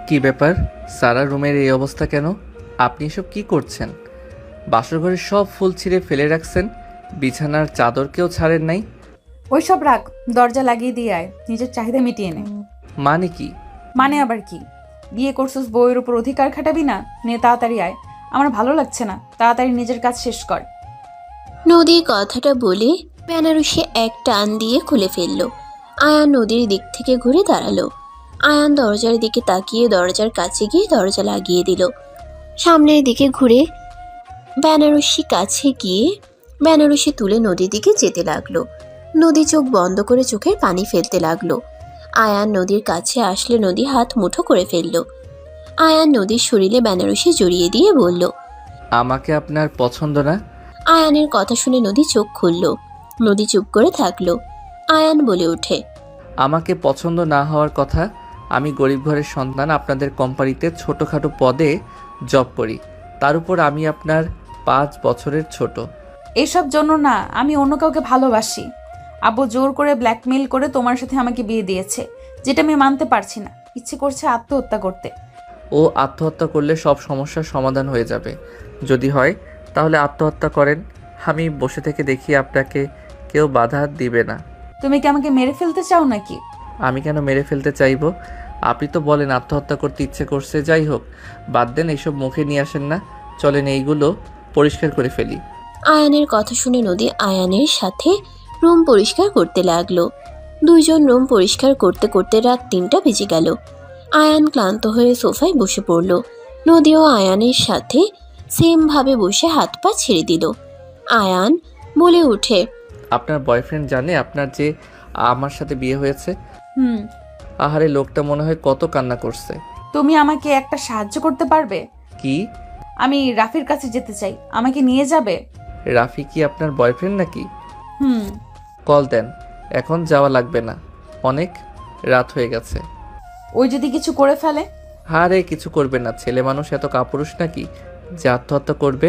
কি ব্যাপার? সারা রুমের এই অবস্থা কেন? আপনি এসব কি করছেন? বাসর ঘরে সব ফুল ছিঁড়ে ফেলে রাখছেন, বিছানার চাদরকেও ছাড়েন নাই। ওইসব রাখ, দরজা লাগিয়ে দিয়ে আয়, নিজের চাহিদা মিটিয়ে নে। মানে কি? মানে আবার কি? বিয়ে করছিস, বউয়ের উপর অধিকার খাটাবি না? নে তাড়াতাড়ি আয়, আমার ভালো লাগছে না, তাড়াতাড়ি নিজের কাজ শেষ কর। নদী কথাটা বলে বেনারসি এক টান দিয়ে খুলে ফেলল। আয়ান নদীর দিক থেকে ঘুরে দাঁড়ালো। আয়ান দরজার দিকে তাকিয়ে দরজার কাছে গিয়ে দরজা লাগিয়ে দিল। সামনের দিকে ঘুরে বেনারসি কাছে গিয়ে বেনারসি তুলে নদীর দিকে যেতে লাগলো। নদী চোখ বন্ধ করে চোখের পানি ফেলতে লাগলো। আয়ান নদীর কাছে আসলে নদী হাত মুঠো করে ফেলল। আয়ান নদীর শরীরে বেনারসি জড়িয়ে দিয়ে বলল, আমাকে আপনার পছন্দ না? আয়ানের কথা শুনে নদী চোখ খুলল। নদী চুপ করে থাকলো। আয়ান বলে ওঠে, আমাকে পছন্দ না হওয়ার কথা? আমি গরিব ঘরের সন্তান, আপনাদের কোম্পানিতে ছোটোখাটো পদে জব করি, তার উপর আমি আপনার 5 বছরের ছোট। এসব জন্য না, আমি অন্য কাউকে ভালোবাসি। আব্বু জোর করে ব্ল্যাকমেইল করে তোমার সাথে আমাকে বিয়ে দিয়েছে, যেটা আমি মানতে পারছি না। ইচ্ছে করছে আত্মহত্যা করতে। ও আত্মহত্যা করলে সব সমস্যার সমাধান হয়ে যাবে। যদি হয় তাহলে আত্মহত্যা করেন, আমি বসে থেকে দেখি, আপনাকে কেউ বাধা দিবে না। তুমি কি আমাকে মেরে ফেলতে চাও নাকি? আমি কেন মেরে ফেলতে চাইবো? আপনি তো বলেন আত্মহত্যা করতে ইচ্ছে করছে। যাই হোক, বাদ দেন, এইসব মুখে নিয়ে আসেন না। চলেন এইগুলো পরিষ্কার করে ফেলি। আয়ানের কথা শুনে নদী আয়ানের সাথে রুম পরিষ্কার করতে লাগলো। দুইজন রুম পরিষ্কার করতে করতে রাত 3টা বেজে গেল। আয়ান ক্লান্ত হয়ে সোফায় বসে পড়ল। নদীও আয়ানের সাথে সেম ভাবে বসে হাত পা ছেড়ে দিল। আয়ান বলে উঠে, আপনার বয়ফ্রেন্ড জানে আপনার যে আমার সাথে বিয়ে হয়েছে? হুম। আহারে, লোকটা মনে হয় কত কান্না করছে। তুমি আমাকে একটা সাহায্য করতে পারবে? কি? আমি রাফির কাছে যেতে চাই, আমাকে নিয়ে যাবে? রাফি কি আপনার বয়ফ্রেন্ড নাকি? হুম। কল দেন, এখন যাওয়া লাগবে না, অনেক রাত হয়ে গেছে। ওই যদি কিছু করে ফেলে? আরে কিছু করবে না, ছেলে মানুষ এত কাপুরুষ নাকি যে আত্মহত্যা করবে?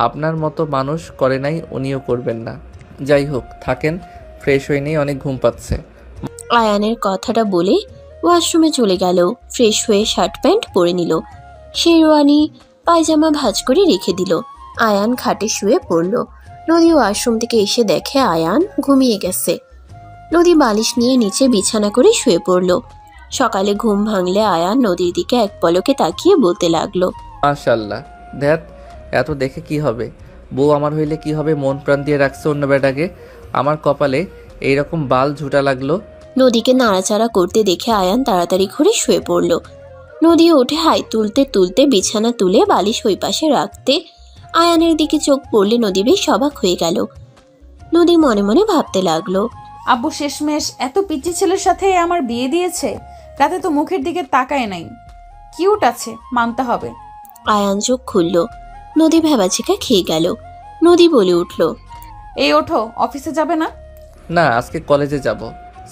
আপনার মতো মানুষ করে নাই, উনিও করবেন না। যাই হোক, থাকেন, ফ্রেশ হয়ে নেই, অনেক ঘুম পাচ্ছে। আয়ানের কথাটা বলে ওয়াশরুমে চলে গেল। ফ্রেশ হয়ে শার্ট প্যান্ট পরে নিল। শেরওয়ানি পায়জামা ভাঁজ করে রেখে দিল। আয়ান খাটে শুয়ে পড়ল। নদী ওয়াশরুম থেকে এসে দেখে আয়ান ঘুমিয়ে গেছে। নদী বালিশ নিয়ে নিচে বিছানা করে শুয়ে পড়ল। সকালে ঘুম ভাঙলে আয়ান নদীর দিকে এক পলকে তাকিয়ে বলতে লাগলো, মাশাল্লাহ, ধ্যাত, এত দেখে কি হবে? বউ আমার হইলে কি হবে? মন প্রাণ দিয়ে রাখছে অন্য বেটাকে, আমার কপালে এইরকম বাল ঝুটা লাগলো। নদীকে নাড়াচাড়া করতে দেখে আয়ান তাড়াতাড়ি করে শুয়ে পড়ল। নদী উঠে হাই তুলতে তুলতে বিছানা তুলে বালিশ ওই পাশে রাখতে আয়ানের দিকে চোখ পড়লে নদী বেশ অবাক হয়ে গেল। নদী মনে মনে ভাবতে লাগলো, আব্বু শেষমেশ এত পিচ্চি ছেলের সাথে আমার বিয়ে দিয়েছে। রাতে তো মুখের দিকে তাকায় নাই। কিউট আছে, মানতে হবে। আয়ান চোখ খুলল। নদী ভেবাচিকা খেয়ে গেল। নদী বলে উঠল, এই ওঠো, অফিসে যাবে না? না, আজকে কলেজে যাব।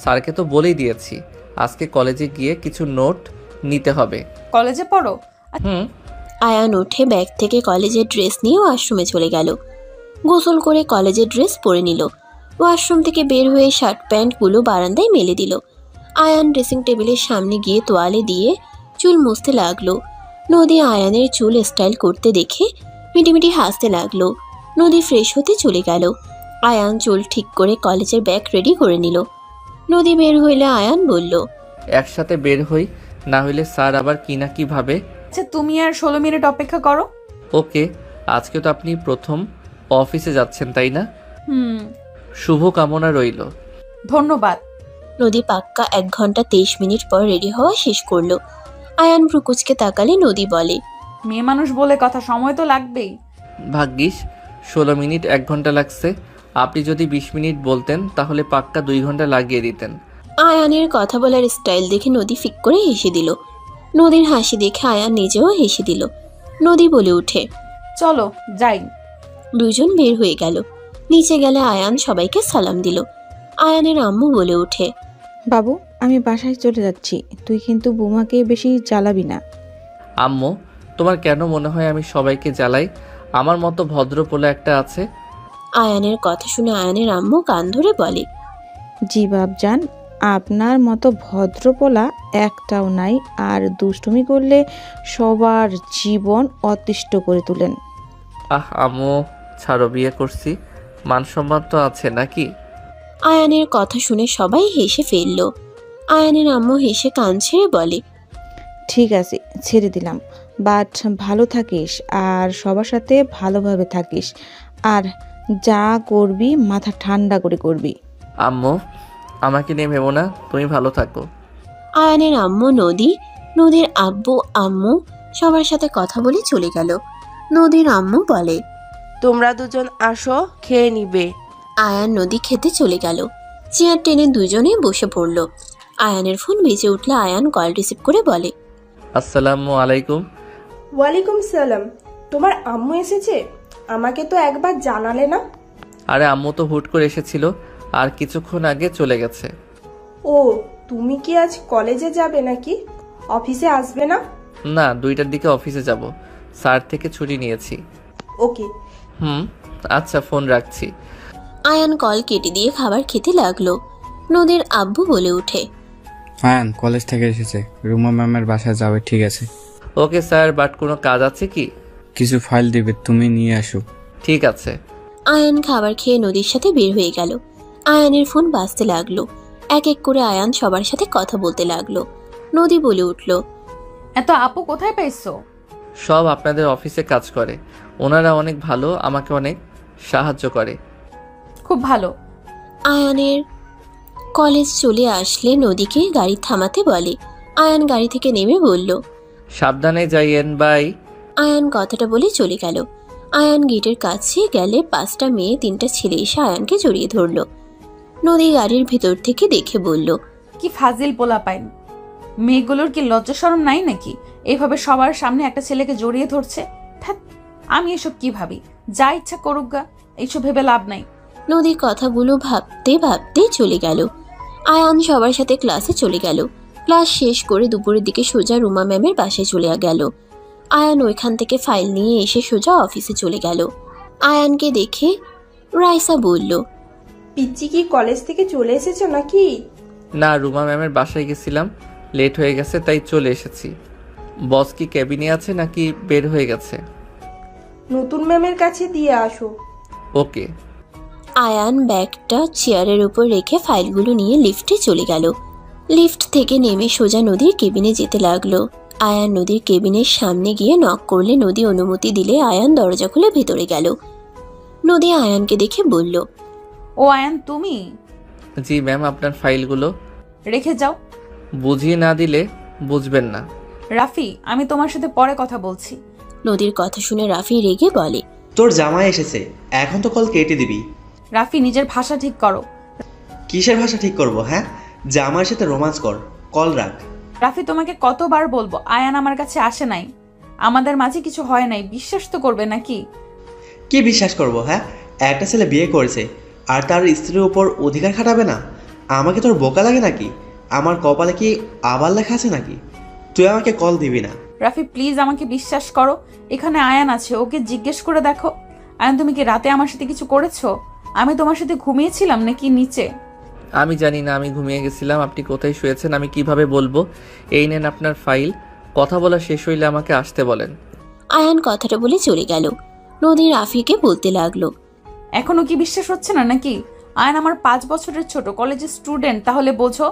স্যারকে তো বলেই দিয়েছি, আজকে কলেজে গিয়ে কিছু নোট নিতে হবে। কলেজে পড়ো? হুম। আয়ান উঠে ব্যাগ থেকে কলেজের ড্রেস নিয়ে ওয়াশরুমে চলে গেল। গোসল করে কলেজের ড্রেস পরে নিল। ওয়াশরুম থেকে বের হয়ে শার্ট প্যান্টগুলো বারান্দায় মেলে দিল। আয়ান ড্রেসিং টেবিলের সামনে গিয়ে তোয়ালে দিয়ে চুল মুছতে লাগলো। নদী আয়ানের চুল স্টাইল করতে দেখে মিটিমিটি হাসতে লাগলো। নদী ফ্রেশ হতে চলে গেল। আয়ান চুল ঠিক করে কলেজের ব্যাগ রেডি করে নিল। নদী বের হইলে আয়ান বলল, একসাথে বের হই, না হইলে স্যার আবার কি না কি ভাবে। আচ্ছা, তুমি আর 16 মিনিট অপেক্ষা করো। ওকে। আজকে তো আপনি প্রথম অফিসে যাচ্ছেন, তাই না? হুম। শুভ কামনা রইল। ধন্যবাদ। নদী পাক্কা 1 ঘন্টা 23 মিনিট পর রেডি হওয়া শেষ করলো। আয়ান ভ্রুকুচকে তাকালে নদী বলে, মেয়ে মানুষ বলে কথা, সময় তো লাগবেই। ভাগ্যিস 16 মিনিট 1 ঘন্টা লাগছে। আপনি যদি 20 মিনিট বলতেন তাহলে পাক্কা 2 ঘন্টা লাগিয়ে দিতেন। আয়ানের কথা বলার স্টাইল দেখে নদী ফিক করে হেসে দিল। নদীর হাসি দেখে আয়ান নিজেও হেসে দিল। নদী বলে উঠে, চলো যাই। দুইজন বের হয়ে গেল। নিচে গেলে আয়ান সবাইকে সালাম দিল। আয়ানের আম্মু বলে উঠে, বাবু, আমি বাসায় চলে যাচ্ছি, তুই কিন্তু বৌমাকে বেশি জ্বালাবি না। আম্মু, তোমার কেন মনে হয় আমি সবাইকে জ্বালাই? আমার মতো ভদ্র পোলা একটা আছে। আয়ানের কথা শুনে আয়ানের আম্মু কান ধরে বলে, জি বাপজান, আপনার মতো ভদ্রপোলা একটাও নাই, আর দুষ্টুমি করলে সবার জীবন অতিষ্ঠ করে তোলেন। আম্মু ছাড়ো, বিয়ে করছি, মান সম্মান তো আছে নাকি? আয়ানের কথা শুনে সবাই হেসে ফেলল। আয়ানের আম্মু হেসে কান ছেড়ে বলে, ঠিক আছে, ছেড়ে দিলাম, বাট ভালো থাকিস আর সবার সাথে ভালোভাবে থাকিস, আর যা করবি মাথা ঠান্ডা করে করবি। আম্মু আমাকে নিয়ে ভেবো না, তুমি ভালো থাকো। আয়ানের আম্মু নদীর আব্বু আম্মু সবার সাথে কথা বলে চলে গেল। নদীর আম্মু বলে, তোমরা দুজন আসো, খেয়ে নিবে। আয়ান নদী খেতে চলে গেল। চেয়ার টেনে দুজনে বসে পড়ল। আয়ানের ফোন বেজে উঠলে আয়ান কল রিসিভ করে বলে, আসসালামু আলাইকুম। ওয়ালাইকুম সালাম। তোমার আম্মু এসেছে? আমাকে তো একবার জানালে না। আরে আম্মু তো হুট করে এসেছিল, আর কিছুক্ষণ আগে চলে গেছে। ও, তুমি কি আজ কলেজে যাবে নাকি? অফিসে আসবে না? না, 2টার দিকে অফিসে যাব, স্যার থেকে ছুটি নিয়েছি। ওকে। আচ্ছা, ফোন রাখছি। আয়ান কল কেটে দিয়ে খাবার খেতে লাগলো। নদীর আব্বু বলে উঠে, আয়ান কলেজ থেকে এসেছে, রুমা ম্যামের বাসায় যাবে। ঠিক আছে। ওকে স্যার, বাট কোনো কাজ আছে কি? কিছু ফাইল দিবে, তুমি নিয়ে আসো। ঠিক আছে। আয়ান খাবার খেয়ে নদীর সাথে বের হয়ে গেল। আয়ানের ফোন বাজতে লাগলো। এক এক করে আয়ান সবার সাথে কথা বলতে লাগলো। নদী বলে উঠল, এত আপু কোথায় পাইছো? সব আপনাদের অফিসে কাজ করে, ওনারা অনেক ভালো, আমাকে অনেক সাহায্য করে। খুব ভালো। আয়ানের কলেজ চলে আসলে নদীকে গাড়ি থামাতে বলে। আয়ান গাড়ি থেকে নেমে বলল, সাবধানে যাইয়েন, বাই। আয়ান কথাটা বলে চলে গেল। আয়ান গেটের কাছে গেলে 5টা মেয়ে 3টা ছেলে এসে আয়ানকে জড়িয়ে ধরল। নদী গাড়ির ভিতর থেকে দেখে বলল, কি ফাজিল পোলা পাইন, মেয়েগুলোর কি লজ্জা শরম নাই নাকি? এইভাবে সবার সামনে একটা ছেলেকে জড়িয়ে ধরছে। ধ্যাৎ, আমি এসব কি ভাবি? যা ইচ্ছা করুক গা, এইসব ভেবে লাভ নাই। নদীর কথাগুলো ভাবতে ভাবতে চলে গেল। আয়ান সবার সাথে ক্লাসে চলে গেল। ক্লাস শেষ করে দুপুরের দিকে সোজা রুমা ম্যামের বাসায় চলে গেল। আয়ান ওইখান থেকে ফাইল নিয়ে এসে সোজা অফিসে চলে গেল। আয়ানকে দেখে রাইসা বলল, পিচ্চি কি কলেজ থেকে চলে এসেছো নাকি? না, রুমা ম্যামের বাসায় গেছিলাম, লেট হয়ে গেছে তাই চলে এসেছি। বস কি ক্যাবিনে আছে নাকি বের হয়ে গেছে? নতুন ম্যামের কাছে দিয়ে আসো। ওকে। আয়ান ব্যাগটা চেয়ারের উপর রেখে ফাইলগুলো নিয়ে লিফটে চলে গেল। লিফট থেকে নেমে সোজা নদীর কেবিনে যেতে লাগলো। আয়ান নদীর কেবিনের সামনে গিয়ে নক করলে নদী অনুমতি দিলে আয়ান দরজা খুলে ভেতরে গেল। নদী আয়ানকে দেখে বলল, ও আয়ান, তুমি? জি ম্যাম, আপনার ফাইলগুলো। রেখে যাও। বুঝিয়ে না দিলে বুঝবেন না। রাফি, আমি তোমার সাথে পরে কথা বলছি। নদীর কথা শুনে রাফি রেগে বলে, তোর জামাই এসেছে, এখন তো কল কেটে দিবি। রাফি, নিজের ভাষা ঠিক করো। কিসের ভাষা ঠিক করব? হ্যাঁ, জামাইয়ের সাথে রোমান্স কর, কল রাখ। রাফি, তোমাকে কতবার বলবো, আয়ান আমার কাছে আসে নাই, আমাদের মাঝে কিছু হয় নাই, বিশ্বাস তো করবে নাকি? কি বিশ্বাস করব? হ্যাঁ, একটা ছেলে বিয়ে করেছে আর তার স্ত্রীর উপর অধিকার খাটাবে না? আমাকে তোর বোকা লাগে নাকি? আমার কপালে কি আবার লেখা আছে নাকি? তুই আমাকে কল দিবি না। রাফি, প্লিজ আমাকে বিশ্বাস করো, এখানে আয়ান আছে, ওকে জিজ্ঞেস করে দেখো। আয়ান, তুমি কি রাতে আমার সাথে কিছু করেছো? আমি তোমার সাথে ঘুমিয়েছিলাম নাকি নিচে? আমি জানি না, আমি ঘুমিয়ে গেছিলাম। আপনি কোথায় শুয়েছেন আমি কিভাবে বলবো? এই নেন আপনার ফাইল, কথা বলা শেষ হইলে আমাকে আসতে বলেন। আয়ান কথাটা বলে চলে গেল। নদী রাফিকে বলতে লাগলো, এখনো কি বিশ্বাস হচ্ছে না নাকি? আয়ান আমার 5 বছরের ছোট কলেজের স্টুডেন্ট, তাহলে বোঝো।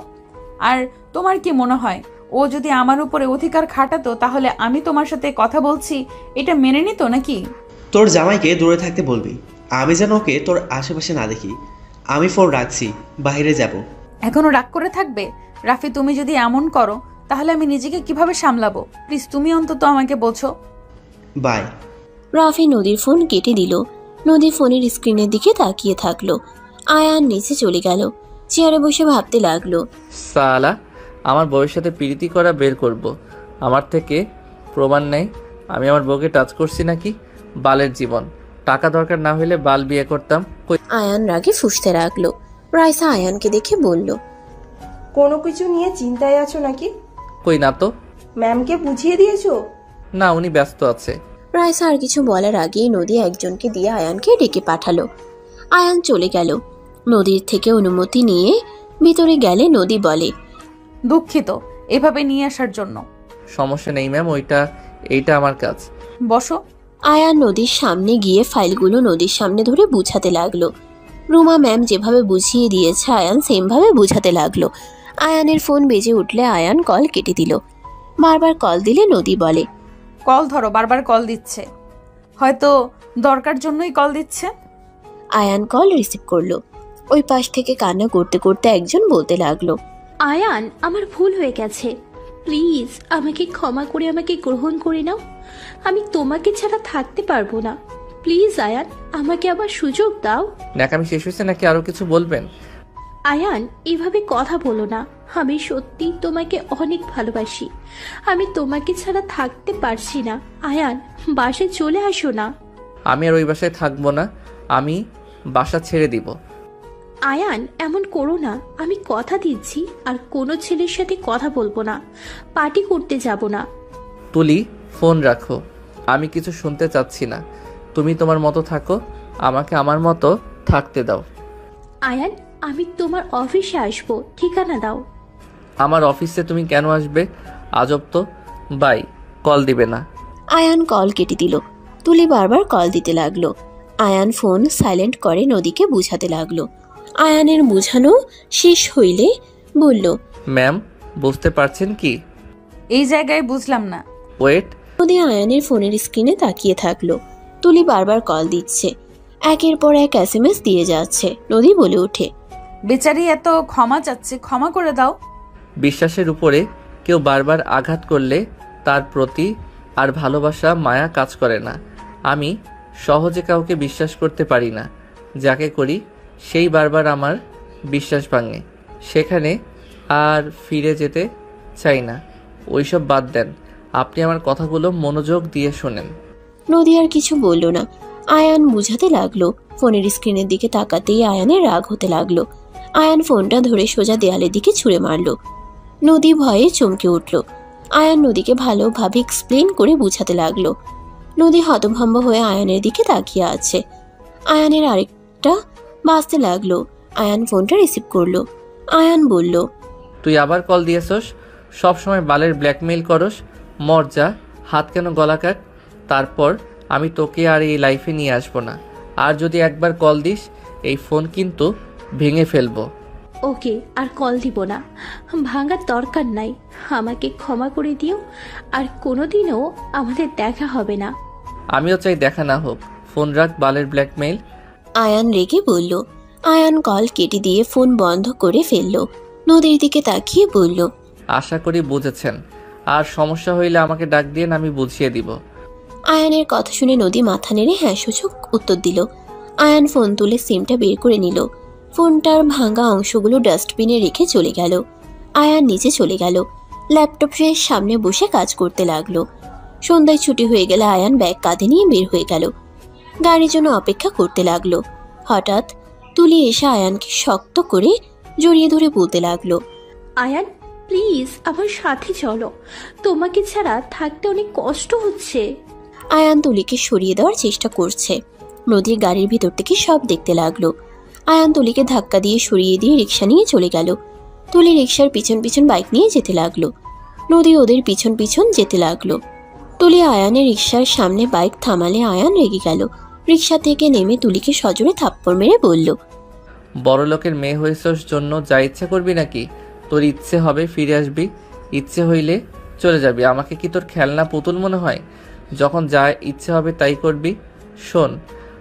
আর তোমার কি মনে হয় ও যদি আমার উপরে অধিকার খাটাতো তাহলে আমি তোমার সাথে কথা বলছি এটা মেনে নিত নাকি? তোর জামাইকে দূরে থাকতে বলবি, আমি যেন ওকে তোর আশেপাশে না দেখি। আমি ফোন রাখছি, বাইরে যাব। এখনো রাগ করে থাকবে? রাফি, তুমি যদি এমন করো তাহলে আমি নিজেকে কিভাবে সামলাবো? প্লিজ তুমি অন্তত আমাকে বোঝো। বাই। রাফি নদীর ফোন কেটে দিল। নদী ফোনের স্ক্রিনের দিকে তাকিয়ে থাকলো। আয়ান নিচে চলে গেল। চেয়ারে বসে ভাবতে লাগলো, সালা, আমার বউয়ের সাথে প্রীতি করা বের করব। আমার থেকে প্রমাণ নেই আমি আমার বউকে টাচ করছি নাকি? বালের জীবন, টাকা দরকার না হলে বাল বিয়ে করতাম। আয়ান রাগে ফুঁসতে লাগলো। রাইসা আয়ানকে দেখে বলল, কোনো কিছু নিয়ে চিন্তায় আছো নাকি? কই না তো। ম্যামকে বুঝিয়ে দিয়েছো? না, উনি ব্যস্ত আছে। রাইসা আর কিছু বলার আগেই নদী একজনকে দিয়ে আয়ানকে ডেকে পাঠালো। আয়ান চলে গেল। নদীর থেকে অনুমতি নিয়ে ভিতরে গেলে নদী বলে, দুঃখিত এভাবে নিয়ে আসার জন্য। সমস্যা নেই ম্যাম, এইটা আমার কাজ। বসো। আয়ান নদীর সামনে গিয়ে ফাইলগুলো নদীর সামনে ধরে বুঝাতে লাগলো। রুমা ম্যাম যেভাবে বুঝিয়ে দিয়েছে আয়ান সেমভাবে বুঝাতে লাগলো। আয়ানের ফোন বেজে উঠলে আয়ান কল কেটে দিল। বারবার কল দিলে নদী বলে, কল ধরো, বারবার কল দিচ্ছে, হয়তো দরকার জন্যই কল দিচ্ছে। আয়ান কল রিসিভ করলো। ওই পাশ থেকে কান্না করতে করতে একজন বলতে লাগলো, আয়ান, আমার ভুল হয়ে গেছে, প্লিজ আমাকে ক্ষমা করে আমাকে গ্রহণ করে নাও। আমি তোমাকে ছাড়া থাকতে পারবো না। প্লিজ আয়ান, আমাকে আবার সুযোগ দাও। ন্যাকামি শেষ হয়েছে নাকি আরো কিছু বলবেন? আয়ান, এভাবে কথা বলো না। আমি সত্যি তোমাকে অনেক ভালোবাসি। আমি তোমাকে ছাড়া থাকতে পারছি না। আয়ান, বাসায় চলে আসো না। আমি আর ওই বাসায় থাকবো না, আমি বাসা ছেড়ে দিব। আয়ান, এমন করো না। আমি কথা দিচ্ছি আর কোনো ছেলের সাথে কথা বলবো না, পার্টি করতে যাব না। তুলি, ফোন রাখো, আমি কিছু শুনতে চাচ্ছি না। তুমি তোমার মতো থাকো, আমাকে আমার মতো থাকতে দাও। আয়ান, আমি তোমার অফিসে আসবো, ঠিকানা দাও। আমার অফিসে তুমি কেন আসবে? আজব তো। বাই, কল দিবে না। আয়ান কল কেটে দিল। তুলি বারবার কল দিতে লাগলো। আয়ান ফোন সাইলেন্ট করে নদীকে বুঝাতে লাগলো। আয়ানের বুঝানো শেষ হইলে বলল, ম্যাম, বুঝতে পারছেন কি? এই জায়গায় বুঝলাম না। ওয়েট। নদী আয়ানের ফোনের স্ক্রিনে তাকিয়ে থাকলো। তুলি বারবার কল দিচ্ছে, একের পর এক SMS দিয়ে যাচ্ছে। নদী বলে ওঠে, বেচারি এত ক্ষমা চাচ্ছে, ক্ষমা করে দাও। বিশ্বাসের উপরে কেউ বারবার আঘাত করলে তার প্রতি আর ভালোবাসা মায়া কাজ করে না। আমি সহজে কাউকে বিশ্বাস করতে পারি না। যাকে করি সেই বারবার আমার বিশ্বাস ভাঙে। সেখানে আর ফিরে যেতে চাই না। ওইসব বাদ দেন, আপনি আমার কথাগুলো মনোযোগ দিয়ে শোনেন। নদী আর কিছু বলল না। আয়ান বুঝাতে লাগলো। ফোনের স্ক্রিনের দিকে তাকাতেই আয়ানের রাগ হতে লাগলো। আয়ান ফোনটা ধরে সোজা দেয়ালের দিকে ছুঁড়ে মারলো। নদী ভয়ে চমকে উঠল। আয়ান নদীকে ভালোভাবে এক্সপ্লেন করে বুঝাতে লাগলো। নদী হতভম্ব হয়ে আয়ানের দিকে তাকিয়ে আছে। আয়ানের আরেকটা বাজতে লাগলো। আয়ান ফোনটা রিসিভ করলো। আয়ান বলল, তুই আবার কল দিয়েছস? সবসময় বালের ব্ল্যাকমেইল করস। মর্যা, হাত কেন গলা কাট। তারপর আমি তোকে আর এই লাইফে নিয়ে আসবো না। আর যদি একবার কল দিস, এই ফোন কিন্তু ভেঙে ফেলবো। ওকে, আর কল দিব না, ভাঙার দরকার নাই। আমাকে ক্ষমা করে দিও, আর কোনোদিনও আমাদের দেখা হবে না। আমিও চাই দেখা না হোক। ফোন রাখ, বালের ব্ল্যাকমেইল। আয়ান রেগে বলল। আয়ান কল কেটে দিয়ে ফোন বন্ধ করে ফেলল। নদীর দিকে তাকিয়ে বলল, আশা করি বুঝেছেন। আর সমস্যা হইলে আমাকে ডাক দিয়ে আমি বুঝিয়ে দিব। আয়ানের কথা শুনে নদী মাথা নেড়ে হ্যাঁ সূচক উত্তর দিল। আয়ান ফোন তুলে সিমটা বের করে নিল। ফোনটার ভাঙা অংশগুলো ডাস্টবিনে রেখে চলে গেল। আয়ান নিচে চলে গেল। ল্যাপটপের সামনে বসে কাজ করতে লাগলো। সন্ধ্যায় ছুটি হয়ে গেলে আয়ান ব্যাগ কাঁধে নিয়ে বের হয়ে গেল। গাড়ির জন্য অপেক্ষা করতে লাগলো। হঠাৎ তুলি এসে আয়ানকে শক্ত করে জড়িয়ে ধরে বলতে লাগলো, আয়ান, প্লিজ আমার সাথে চলো। তোমাকে ছাড়া থাকতে অনেক কষ্ট হচ্ছে। আয়ান তুলিকে সরিয়ে দেওয়ার চেষ্টা করছে। নদীর গাড়ির ভিতর থেকে সব দেখতে লাগলো। আয়ান তুলিকে ধাক্কা দিয়ে সরিয়ে দিয়ে রিক্সা নিয়ে চলে গেল। তুলি রিক্সার পিছন পিছন বাইক নিয়ে যেতে লাগলো। নদী ওদের পিছন পিছন যেতে লাগলো। তুলি আয়ানের রিক্সার সামনে বাইক থামালে আয়ান রেগে গেল। রিক্সা থেকে নেমে তুলিকে সজোরে থাপ্পড় মেরে বলল, বড় লোকের মেয়ে হয়েছস জন্য যা ইচ্ছা করবি নাকি? তোর ইচ্ছে হবে ফিরে আসবি, ইচ্ছে হইলে চলে যাবি। আমাকে কি তোর খেলনা পুতুল মনে হয়? যখন যা ইচ্ছে হবে তাই করবি। শোন,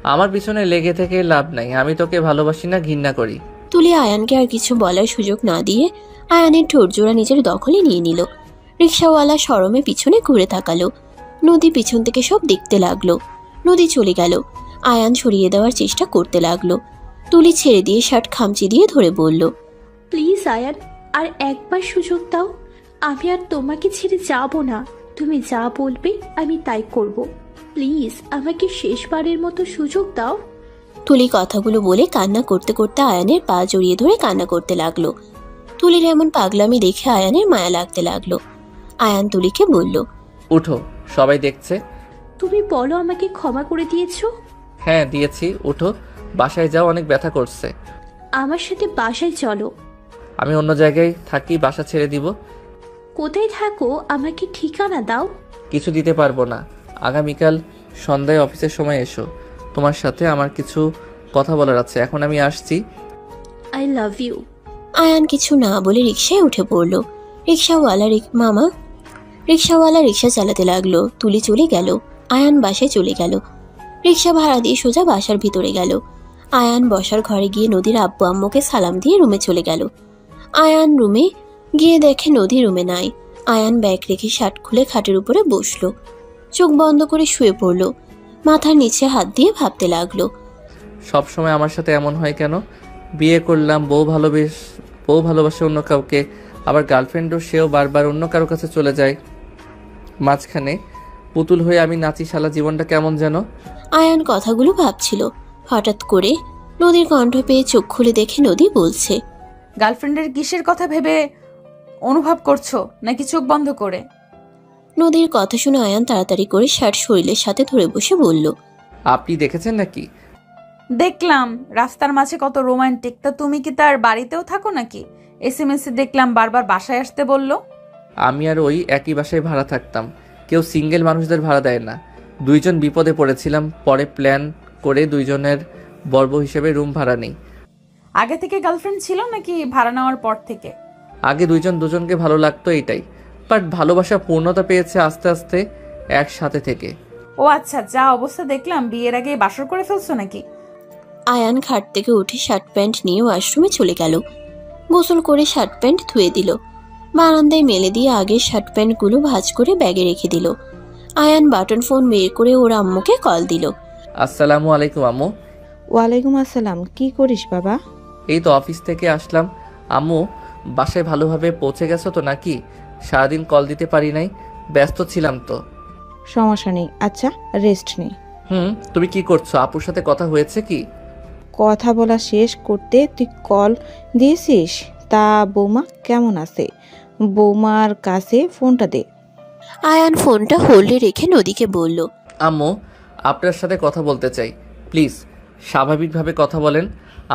আমার পিছনে লেগে থেকে লাভ নাই। আমি তোকে ভালোবাসি না, ঘৃণা করি। তুলি আয়ানকে আর কিছু বলার সুযোগ না দিয়ে আয়ানের ঠোঁট জোড়া নিজের দখলে নিয়ে নিল। রিক্সাওয়ালা শরমে পিছনে ঘুরে তাকালো। নদী পিছন থেকে সব দেখতে লাগলো। নদী চলে গেল। আয়ান সরিয়ে দেওয়ার চেষ্টা করতে লাগলো। তুলি ছেড়ে দিয়ে শার্ট খামচি দিয়ে ধরে বলল, প্লিজ আয়ান, আর একবার সুযোগ দাও। আমি আর তোমাকে ছেড়ে যাব না। তুমি যা বলবে আমি তাই করব। প্লিজ আমাকে শেষবারের মতো সুযোগ দাও। তুলি কথাগুলো বলে কান্না করতে করতে আয়ানের পা জড়িয়ে ধরে কান্না করতে লাগলো। তুলির এমন পাগলামি দেখে আয়ানের মায়া লাগতে লাগলো। আয়ান তুলিকে বলল, উঠো, সবাই দেখছে। তুমি বলো আমাকে ক্ষমা করে দিয়েছো? হ্যাঁ দিয়েছি, উঠো, বাসায় যাও, অনেক ব্যথা করছে। আমার সাথে বাসায় চলো। আমি অন্য জায়গায় থাকি, বাসা ছেড়ে দিব। কোথায় থাকো আমাকে ঠিকানা দাও। কিছু দিতে পারবো না। আগামীকাল সন্ধ্যায় অফিসের সময় এসো, তোমার সাথে আমার কিছু কথা বলার আছে। এখন আমি আসছি। I love you. আয়ান কিছু না বলে রিকশায় উঠে পড়ল। রিকশাওয়ালা রিকশা চালাতে লাগলো। তুলি চলে গেল। আয়ান বাসায় চলে গেল। রিকশা ভাড়া দিয়ে সোজা বাসার ভিতরে গেল। আয়ান বসার ঘরে গিয়ে নদীর আব্বু আম্মুকে সালাম দিয়ে রুমে চলে গেল। আয়ান রুমে গিয়ে দেখে নদী রুমে নাই। আয়ান ব্যাগ রেখে শার্ট খুলে খাটের উপরে বসলো। চোখ বন্ধ করে শুয়ে পড়ল। মাথার নিচে হাত দিয়ে ভাবতে লাগলো। সব সময় আমার সাথে এমন হয় কেন? বিয়ে করলাম, বউ ভালোবাসে অন্য কাউকে, আবার গার্লফ্রেন্ডও সেও বারবার অন্য কারো কাছে চলে যায়। মাঝখানে পুতুল হয়ে আমি নাচি, শালা জীবনটা কেমন যেন। আয়ান কথাগুলো ভাবছিল। হঠাৎ করে নদীর কণ্ঠ পেয়ে চোখ খুলে দেখে নদী বলছে, গার্লফ্রেন্ডের কিসের কথা ভেবে অনুভব করছো, নাকি চোখ বন্ধ করে? নদীর কথা শুনে আয়ান তাড়াতাড়ি করে শার্ট শরীরের সাথে ধরে বসে বলল, আপনি দেখেছেন নাকি? দেখলাম রাস্তার মাঝে কত রোমান্টিক। তা তুমি কি তার বাড়িতেও থাকো নাকি? এসএমএসে দেখলাম বারবার বাসায় আসতে বললো। আমি আর ওই একই বাসায় ভাড়া থাকতাম। কেউ সিঙ্গেল মানুষদের ভাড়া দেয় না। দুইজন বিপদে পড়েছিলাম, পরে প্ল্যান করে দুইজনের বর্ব হিসেবে রুম ভাড়া নেই। আগে থেকে গার্লফ্রেন্ড ছিল নাকি ভাড়া নেওয়ার পর থেকে? আগে দুজনকে ভালো লাগতো, এইটাই। বাট ভালোবাসা পূর্ণতা পেয়েছে আস্তে আস্তে একসাথে থেকে। ও আচ্ছা, যা অবস্থা দেখলাম বিয়ের আগে বাসর করে ফেলছো নাকি? আয়ান খাট থেকে উঠে শার্ট প্যান্ট নিয়ে ওয়াশরুমে চলে গেল। গোসল করে শার্ট প্যান্ট ধুয়ে দিল। বারান্দায় মেলে দিয়ে আগের শার্ট প্যান্টগুলো ভাঁজ করে ব্যাগে রেখে দিল। আয়ান বাটন ফোন বের করে ওর আম্মুকে কল দিল। আসসালামু আলাইকুম আম্মু। ওয়ালাইকুম আসসালাম। কি করিস বাবা? এই তো অফিস থেকে আসলাম। আম্মু, বাসায় ভালোভাবে পৌঁছে গেছো তো নাকি? সারাদিন কল দিতে পারি নাই, ব্যস্ত ছিলাম তো। সমস্যা নেই, আচ্ছা রেস্ট নেই। তুমি কি করছো? আপুর সাথে কথা হয়েছে কি? কথা বলা শেষ করতে তুই কল দিয়েছিস? তা বৌমা কেমন আছে? বৌমার কাছে ফোনটা দে। আয়ান ফোনটা হোল্ডে রেখে নদীকে বলল, আম্মু, আপনার সাথে কথা বলতে চাই, প্লিজ। স্বাভাবিকভাবে কথা বলেন।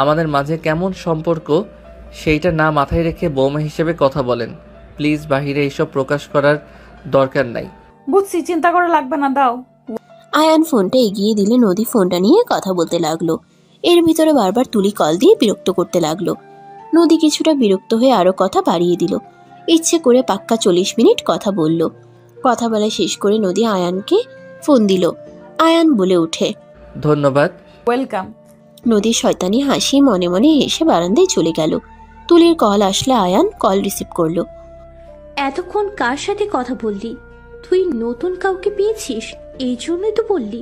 আমাদের মাঝে কেমন সম্পর্ক সেইটা না মাথায় রেখে বৌমা হিসেবে কথা বলেন প্লিজ। বাহিরে এইসব প্রকাশ করার দরকার নাই। বুঝছি, চিন্তা করা লাগবে না, দাও। আয়ান ফোনটা এগিয়ে দিলে নদী ফোনটা নিয়ে কথা বলতে লাগলো। এর ভিতরে বারবার তুলি কল দিয়ে বিরক্ত করতে লাগলো। নদী কিছুটা বিরক্ত হয়ে আরো কথা বাড়িয়ে দিল। ইচ্ছে করে পাক্কা 40 মিনিট কথা বলল। কথা বলা শেষ করে নদী আয়ানকে ফোন দিল। আয়ান বলে উঠে, ধন্যবাদ। ওয়েলকাম। নদীর শয়তানি হাসি মনে মনে হেসে বারান্দায় চলে গেল। তুলির কল আসলে আয়ান কল রিসিভ করলো। এতক্ষণ কার সাথে কথা বললি? তুই নতুন কাউকে পেয়েছিস, এই জন্যই তো বললি।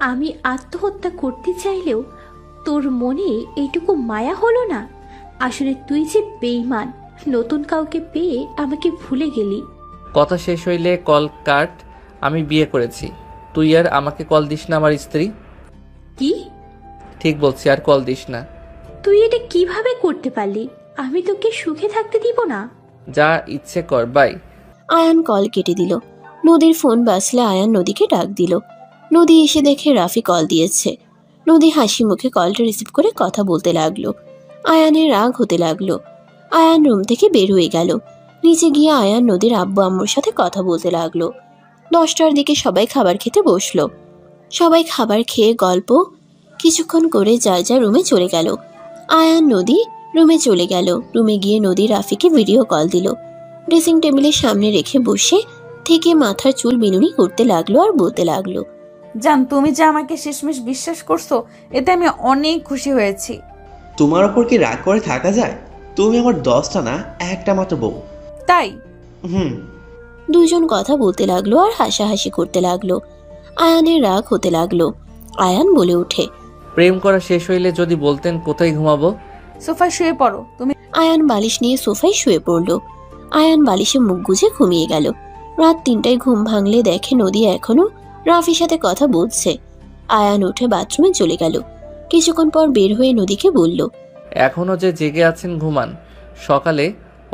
আমি আত্মহত্যা করতে চাইলেও তোর মনে এইটুকু মায়া হলো না? আসলে তুই যে বেঈমান, নতুন কাউকে পেয়ে আমাকে ভুলে গেলি। কথা শেষ হইলে কল কাট। আমি বিয়ে করেছি। তুই আর আমাকে কল দিস না, আমার স্ত্রী। কি? ঠিক বলছি, আর কল দিস না। তুই এটা কিভাবে করতে পারলি? আমি তোকে সুখে থাকতে দিব না। যা ইচ্ছে কর, বাই। আয়ান কল কেটে দিল। নদীর ফোন বাজলে আয়ান নদীকে ডাক দিল। নদী এসে দেখে রাফি কল দিয়েছে। নদী হাসি মুখে কলটা রিসিভ করে কথা বলতে লাগলো। আয়ানের রাগ হতে লাগলো। আয়ান রুম থেকে বের হয়ে গেল। নিচে গিয়ে আয়ান নদীর আব্বু আম্মুর সাথে কথা বলতে লাগলো। 10টার দিকে সবাই খাবার খেতে বসলো। সবাই খাবার খেয়ে গল্প কিছুক্ষণ করে যার যার রুমে চলে গেল। আয়ান নদী রুমে চলে গেল। রুমে গিয়ে নদী রাফিকে ভিডিও কল দিল। ড্রেসিং টেবিলের সামনে রেখে বসে থেকে মাথার চুল বিনুনি করতে লাগলো আর বলতে লাগলো, জান, তুমি যে আমাকে শেষমেশ বিশ্বাস করছো, এতে আমি অনেক খুশি হয়েছি। তোমার ওপর কি রাগ করে থাকা যায়? তুমি আমার 10টা না, একটা মাত্র বউ। তাই? দুজন কথা বলতে লাগলো আর হাসাহাসি করতে লাগলো। আয়ানের রাগ হতে লাগলো। আয়ান বলে উঠে, প্রেম করা শেষ হইলে যদি বলতেন কোথায় ঘুমাবো। সোফায় শুয়ে পড়ো তুমি। আয়ান বালিশ নিয়ে সোফায় শুয়ে পড়ল। আয়ান বালিশে মুখ গুজে ঘুমিয়ে গেল। রাত 3টায় ঘুম ভাঙলে দেখে নদী এখনো রাফির সাথে কথা বলছে। আয়ান উঠে বাথরুমে চলে গেল। কিছুক্ষণ পর বের হয়ে নদীকে বলল, এখনো যে জেগে আছেন ঘুমান, সকালে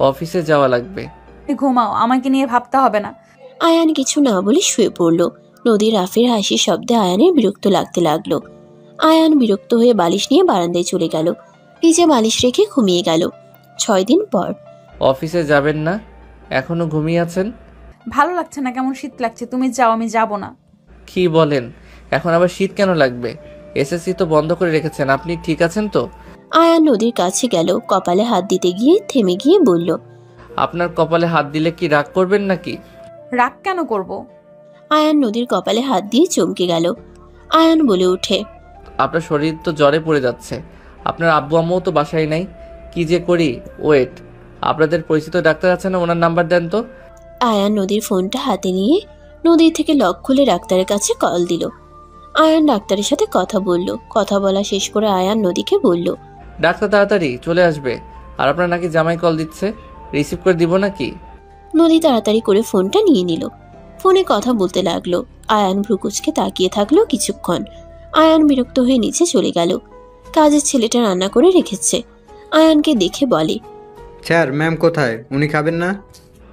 অফিসে যাওয়া লাগবে। ঘুমাও, আমাকে নিয়ে ভাবতে হবে না। আয়ান কিছু না বলে শুয়ে পড়ল। নদী রাফির হাসির শব্দে আয়ানের বিরক্ত লাগতে লাগলো। আয়ান বিরক্ত হয়ে বালিশ নিয়ে বারান্দায় চলে গেল। নিচে বালিশ রেখে ঘুমিয়ে গেল। 6 দিন পর। অফিসে যাবেন না? এখনো ঘুমিয়ে আছেন? ভালো লাগছে না, কেমন শীত লাগছে। তুমি যাও, আমি যাব না। কি বলেন? এখন আবার শীত কেন লাগবে? এসএসসি তো বন্ধ করে রেখেছেন, আপনি ঠিক আছেন তো? আয়ান নদীর কাছে গেল, কপালে হাত দিতে গিয়ে থেমে গিয়ে বলল, আপনার কপালে হাত দিলে কি রাগ করবেন নাকি? রাগ কেন করব? আয়ান নদীর কপালে হাত দিয়ে চমকে গেল। আয়ান বলে ওঠে, আপনার শরীর তো জ্বরে পড়ে যাচ্ছে। আপনার আব্বু আম্মুও তো বাসায় নাই। কি যে করি। ওয়েট, আপনাদের পরিচিত ডাক্তার আছে না? ওনার নাম্বার দেন তো। আয়ান নদীর ফোনটা হাতে নিয়ে নদীর থেকে লক খুলে ডাক্তারের কাছে কল দিল। আয়ান ডাক্তারের সাথে কথা বলল। কথা বলা শেষ করে আয়ান নদীকে বলল, ডাক্তার তাড়াতাড়ি চলে আসবে। আর আপনার নাকি জামাই কল দিচ্ছে, রিসিভ করে দিব নাকি? নদী তাড়াতাড়ি করে ফোনটা নিয়ে নিল। ফোনে কথা বলতে লাগলো। আয়ান ভ্রুকুচকে তাকিয়ে থাকলো কিছুক্ষণ। আয়ান বিরক্ত হয়ে নিচে চলে গেল। কাজের ছেলেটা রান্না করে রেখেছে। আয়ানকে দেখে বলে, স্যার ম্যাম কোথায়? উনি খাবেন না?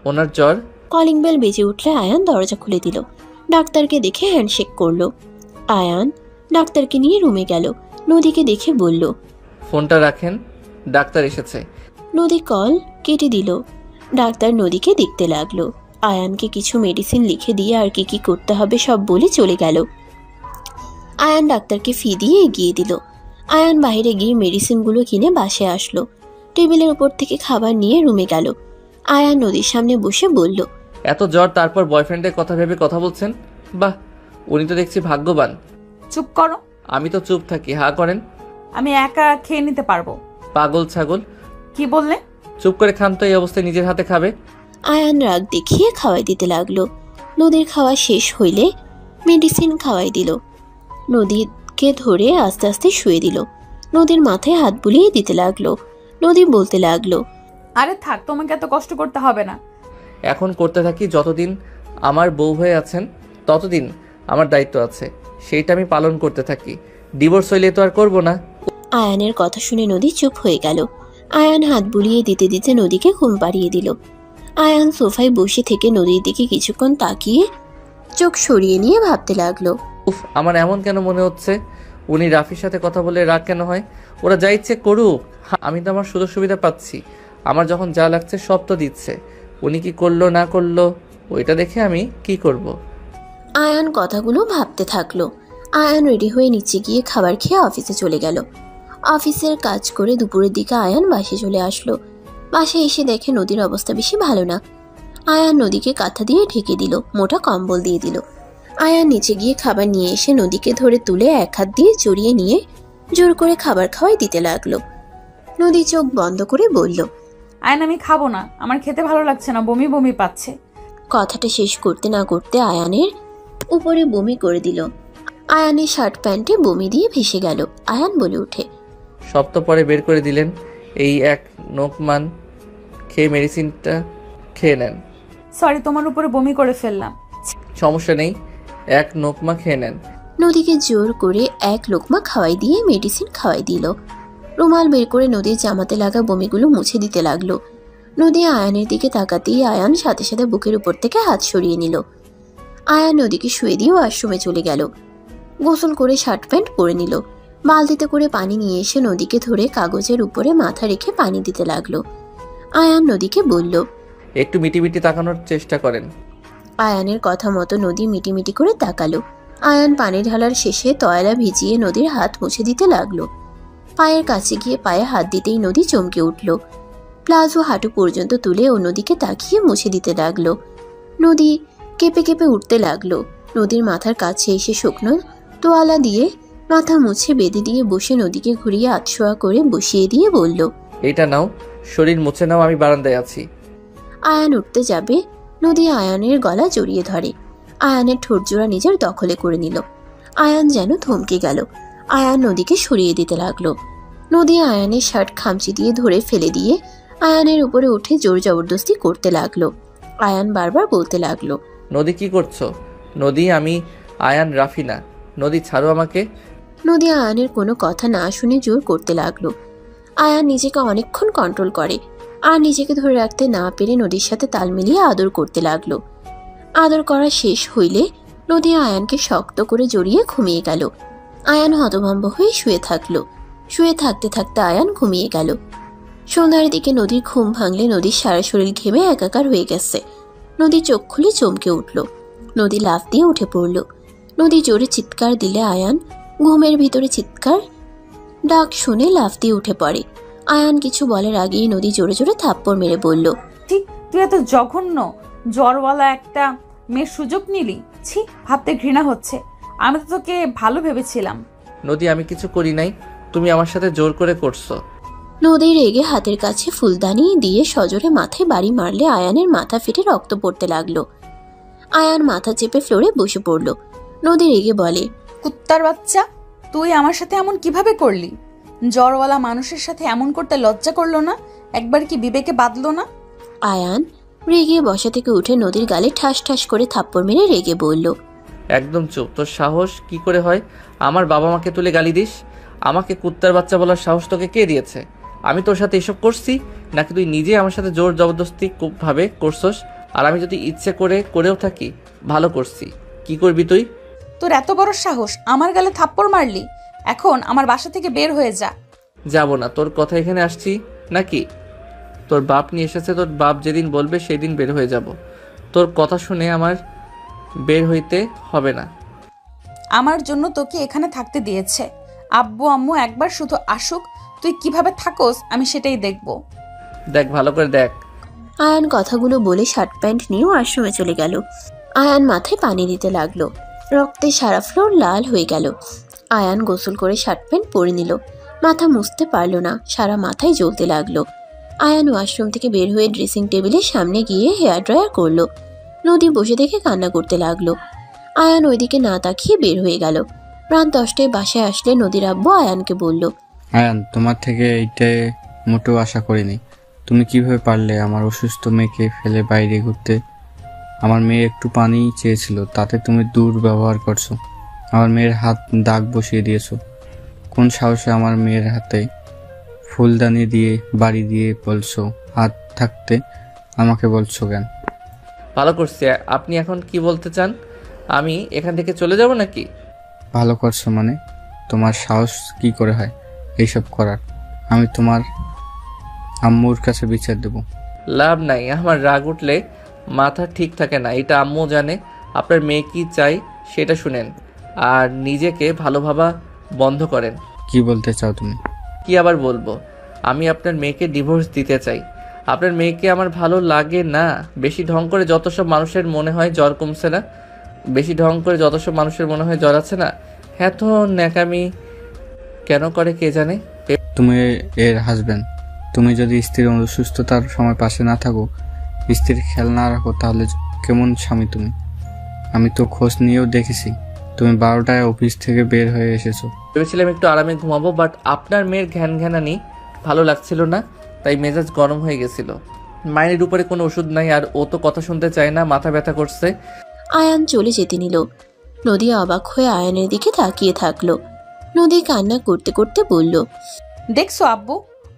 ওনার জ্বর। কলিং বেল বেজে উঠলে আয়ান দরজা খুলে দিল। ডাক্তারকে দেখে হ্যান্ডশেক করলো। আয়ান ডাক্তারকে নিয়ে রুমে গেল। নদীকে দেখে বলল, ফোনটা রাখেন, ডাক্তার এসেছে। নদী কল কেটে দিল। ডাক্তার নদীকে দেখতে লাগলো। আয়ানকে কিছু মেডিসিন লিখে দিয়ে আর কি কি করতে হবে সব বলে চলে গেল। আয়ান ডাক্তারকে ফি দিয়ে এগিয়ে দিল। আয়ান বাইরে গিয়ে মেডিসিনগুলো কিনে বাসায় আসলো। টেবিলের উপর থেকে খাবার নিয়ে রুমে গেল। আয়ান নদীর সামনে বসে বলল, এত জ্বর তারপর বয়ফ্রেন্ডের কথা ভেবে কথা বলছেন? বাহ, উনি তো দেখছি ভাগ্যবান। চুপ করো। আমি তো চুপ থাকি, হা করেন। আমি একা খেয়ে নিতে পারবো। পাগল ছাগল। কি বললে? চুপ করে খান তো, এই অবস্থায় নিজের হাতে খাবে। আয়ান রাগ দেখিয়ে খাওয়াই দিতে লাগলো। নদীর খাওয়া শেষ হইলে মেডিসিন খাওয়াই দিল। নদীকে ধরে আস্তে আস্তে শুয়ে দিল। নদীর মাথায় হাত বুলিয়ে দিতে লাগলো। নদী বলতে লাগলো, আরে থাক, তোমাকে এত কষ্ট করতে হবে না। এখন করতে থাকি। যতদিন আমার বউ হয়ে আছেন ততদিন আমার দায়িত্ব আছে, সেইটা আমি পালন করতে থাকি। ডিভোর্স হইলে তো আর করবো না। আয়ানের কথা শুনে নদী চুপ হয়ে গেল। আয়ান হাত বুলিয়ে দিতে দিতে নদীকে ঘুম পাড়িয়ে দিল। আয়ান সোফায় বসে থেকে নদীর দিকে কিছুক্ষণ তাকিয়ে চোখ সরিয়ে নিয়ে ভাবতে লাগলো। উফ, আমার এমন কেন মনে হচ্ছে? উনি রাফির সাথে কথা বলে রাগ কেন হয়? ওরা যা ইচ্ছে করুক, আমি তো আমার সুযোগ সুবিধা পাচ্ছি। আমার যখন যা লাগছে সব তো দিচ্ছে। উনি কি করলো না করলো ওইটা দেখে আমি কি করব। আয়ান কথাগুলো ভাবতে থাকলো। আয়ান রেডি হয়ে নিচে গিয়ে খাবার খেয়ে অফিসে চলে গেল। অফিসের কাজ করে দুপুরের দিকে আয়ান বাসে চলে আসলো। বাসায় এসে দেখে নদীর অবস্থা বেশি ভালো না। আয়ান নদীকে কাঁথা দিয়ে ঢেকে দিল, মোটা কম্বল দিয়ে দিল। আয়ান নিচে গিয়ে খাবার নিয়ে এসে নদীকে ধরে তুলে এক হাত দিয়ে জড়িয়ে নিয়ে জোর করে খাবার খাওয়াই দিতে লাগলো। নদী চোখ বন্ধ করে বলল, আয়ন, আমি খাবো না, আমার খেতে ভালো লাগছে না, বমি বমি পাচ্ছে। কথাটা শেষ করতে না করতে আয়ানের উপরে বমি করে দিল। আয়ানের শার্ট প্যান্টে বমি দিয়ে ভেসে গেল। আয়ান বলে ওঠে, সব তো পরে বের করে দিলেন। এই এক নোকমান খেয়ে মেডিসিনটা খেয়ে নেন। সরি, তোমার উপরে বমি করে ফেললাম। সমস্যা নেই, এক নোকমা খেয়ে নেন। নদীকে জোর করে এক লোকমা খাওয়াই দিয়ে মেডিসিন খাওয়াই দিল। রুমাল বের করে নদীর জামাতে লাগা বমিগুলো মুছে দিতে লাগলো। নদী আয়ানের দিকে তাকাতেই আয়ান সাথে সাথে বুকের উপর থেকে হাত সরিয়ে নিল। আয়ান নদীকে শুয়ে দিয়ে ওয়াশরুমে চলে গেল। গোসল করে শার্ট প্যান্ট পরে নিল। বালতিতে করে পানি নিয়ে এসে নদীকে ধরে কাগজের উপরে মাথা রেখে পানি দিতে লাগলো। আয়ান নদীকে বলল, একটু মিটিমিটি তাকানোর চেষ্টা করেন। আয়ানের কথা মতো নদী মিটিমিটি করে তাকালো। আয়ান পানি ঢালার শেষে তয়লা ভিজিয়ে নদীর হাত মুছে দিতে লাগলো। পায়ের কাছে গিয়ে পায়ে হাত দিতেই নদী চমকে উঠল। প্লাজো হাঁটু পর্যন্ত তুলে অন্যদিকে তাকিয়ে মুছে দিতে লাগলো। নদী কেঁপে কেঁপে উঠতে লাগলো। নদীর মাথার কাছে এসে শুকনো তোয়ালা দিয়ে মাথা মুছে বেঁধে দিয়ে বসে নদীকে ঘুরিয়ে আতশোয়া করে বসিয়ে দিয়ে বলল, এটা নাও, শরীর মুছে নাও, আমি বারান্দায় আছি। আয়ান উঠতে যাবে, নদী আয়ানের গলা জড়িয়ে ধরে। আয়ানের ঠোঁট জোড়া নিজের দখলে করে নিল। আয়ান যেন থমকে গেল। আয়ান নদীকে সরিয়ে দিতে লাগলো। নদী আয়ানের শার্ট খামচি দিয়ে ধরে ফেলে দিয়ে আয়ানের উপরে উঠে জোর জবরদস্তি করতে লাগলো। আয়ান বারবার বলতে লাগলো, নদী কি করছো? নদী, আমি আয়ান, রাফি না। নদী ছাড়ো আমাকে। নদী আয়ানের কোনো কথা না শুনে জোর করতে লাগলো। আয়ান নিজেকে অনেকক্ষণ কন্ট্রোল করে, আর নিজেকে ধরে রাখতে না পেরে নদীর সাথে তাল মিলিয়ে আদর করতে লাগলো। আদর করা শেষ হইলে নদী আয়ানকে শক্ত করে জড়িয়ে ঘুমিয়ে গেল। আয়ান হতভম্ব হয়ে শুয়ে থাকলো। শুয়ে থাকতে থাকতে আয়ান ঘুমিয়ে গেল। সন্ধ্যার দিকে নদীর ঘুম ভাঙলে নদীর সারা শরীর ঘেমে একাকার হয়ে গেছে। নদী চোখ খুলে চমকে উঠল। নদী লাফ দিয়ে উঠে পড়ল। নদী জোরে চিৎকার দিলে আয়ান ঘুমের ভিতরে চিৎকার ডাক শুনে লাফ দিয়ে উঠে পড়ে। আয়ান কিছু বলার আগেই নদী জোরে জোরে থাপ্পড় মেরে বলল, ছি, তুই এত জঘন্য জ্বরওয়ালা একটা মেয়ের সুযোগ নিলি। ছি, ভাবতে ঘৃণা হচ্ছে। আমি তো তোকে ভালো ভেবেছিলাম। নদী, আমি কিছু করি নাই, তুমি আমার সাথে জোর করে করছো। নদী রেগে হাতের কাছে ফুলদানি দিয়ে সজোরে মাথায় বাড়ি মারলে আয়ানের মাথা ফেটে রক্ত পড়তে লাগলো। আয়ান মাথা চেপে ফ্লোরে বসে পড়ল। নদী রেগে বলে, কুত্তার বাচ্চা, তুই আমার সাথে এমন কিভাবে করলি? জ্বরওয়ালা মানুষের সাথে এমন করতে লজ্জা করলো না? একবার কি বিবেকে বাঁধলো না? আয়ান রেগে বসা থেকে উঠে নদীর গালে ঠাস ঠাস করে থাপ্পড় মেরে রেগে বলল, একদম চুপ। তোর সাহস কি করে হয় আমার বাবা মাকে তুলে গালি দিস? আমাকে কুত্তার বাচ্চা বলার সাহস তোকে কে দিয়েছে? আমি তোর সাথে এসব করছি নাকি তুই নিজে আমার সাথে জোর জবরদস্তি ভাবে করছস? আর আমি যদি ইচ্ছে করে করেও থাকি, ভালো করছি। কি করবি তুই? তোর এত বড় সাহস, আমার গালে থাপ্পড় মারলি? এখন আমার বাসা থেকে বের হয়ে যা। যাব না। তোর কথা এখানে আসছি নাকি? তোর বাপ নিয়ে এসেছে, তোর বাপ যেদিন বলবে সেদিন বের হয়ে যাব। তোর কথা শুনে আমার বের হইতে হবে না। আমার জন্য তোকে এখানে থাকতে দিয়েছে। আব্বু আম্মু একবার শুধু আসুক, তুই কিভাবে থাকোস আমি সেটাই দেখব। দেখ, ভালো করে দেখ। আয়ান কথাগুলো বলে শার্ট প্যান্ট নিয়ে ওয়াশরুমে চলে গেল। আয়ান মাথায় পানি দিতে লাগলো। রক্তে সারা ফ্লোর লাল হয়ে গেল। আয়ান গোসল করে শার্ট প্যান্ট পরে নিল। মাথা মুছতে পারল না, সারা মাথায় জ্বলতে লাগলো। আয়ান ওয়াশরুম থেকে বের হয়ে ড্রেসিং টেবিলের সামনে গিয়ে হেয়ার ড্রায়ার করলো। নদী বসে দেখে কান্না করতে লাগলো। আয়ান ওইদিকে না তাকিয়ে বের হয়ে গেল। রাত 10টায় বাসায় আসলে নদীর আব্বু আয়ানকে বলল, আয়ান, তোমার থেকে এইটাই মোটেও আশা করিনি। তুমি কিভাবে পারলে আমার অসুস্থ মেয়েকে ফেলে বাইরে ঘুরতে? আমার মেয়ে একটু পানি চেয়েছিল, তাতে তুমি দুর্ব্যবহার করছো। আমার মেয়ের হাত দাগ বসিয়ে দিয়েছো। কোন সাহসে আমার মেয়ের হাতে ফুলদানি দিয়ে বাড়ি দিয়ে বলছো? হাত থাকতে আমাকে বলছো কেন? ভালো করছি। আপনি এখন কি বলতে চান? আমি এখান থেকে চলে যাব নাকি? ভালো করছো মানে? তোমার সাহস কি করে হয় এইসব করার? আমি তোমার আম্মুর কাছে বিচার দেব। লাভ নাই, আমার রাগ উঠলে মাথা ঠিক থাকে না, এটা আম্মু জানে। আপনার মেয়ে কি চাই সেটা শুনেন আর নিজেকে ভালো ভাবা বন্ধ করেন। কি বলতে চাও তুমি? কি আবার বলবো? আমি আপনার মেয়েকে ডিভোর্স দিতে চাই। আপনার মেয়েকে আমার ভালো লাগে না। বেশি ঢং করে যত সব মানুষের মনে হয় জ্বর কমছে না, বেশি ঢং করে যত সব মানুষের মনে হয় জ্বর আছে না, হ্যাঁ তো ন্যাকামি কেন করে কে জানে। তুমি এর হাজবেন্ড। তুমি যদি স্ত্রীর অসুস্থতার সময় পাশে না থাকো, স্ত্রীর খেয়াল না রাখো, তাহলে কেমন স্বামী তুমি? আমি তো খোঁজ নিয়েও দেখেছি তুমি 12টায় অফিস থেকে বের হয়ে এসেছো। ভেবেছিলাম একটু আরামে ঘুমাবো, বাট আপনার মেয়ের ঘ্যান ঘ্যানানি ভালো লাগছিল না, তাই মেজাজ গরম হয়ে গেছিল। মায়ের উপরে কোনো ওষুধ নাই আর ও তো কথা শুনতে চায় না, মাথা ব্যথা করছে। আয়ান চলে যেতে নিল। নদী অবাক হয়ে আয়ানের দিকে তাকিয়ে থাকলো। নদী কান্না করতে করতে বলল, দেখছো আব্বু,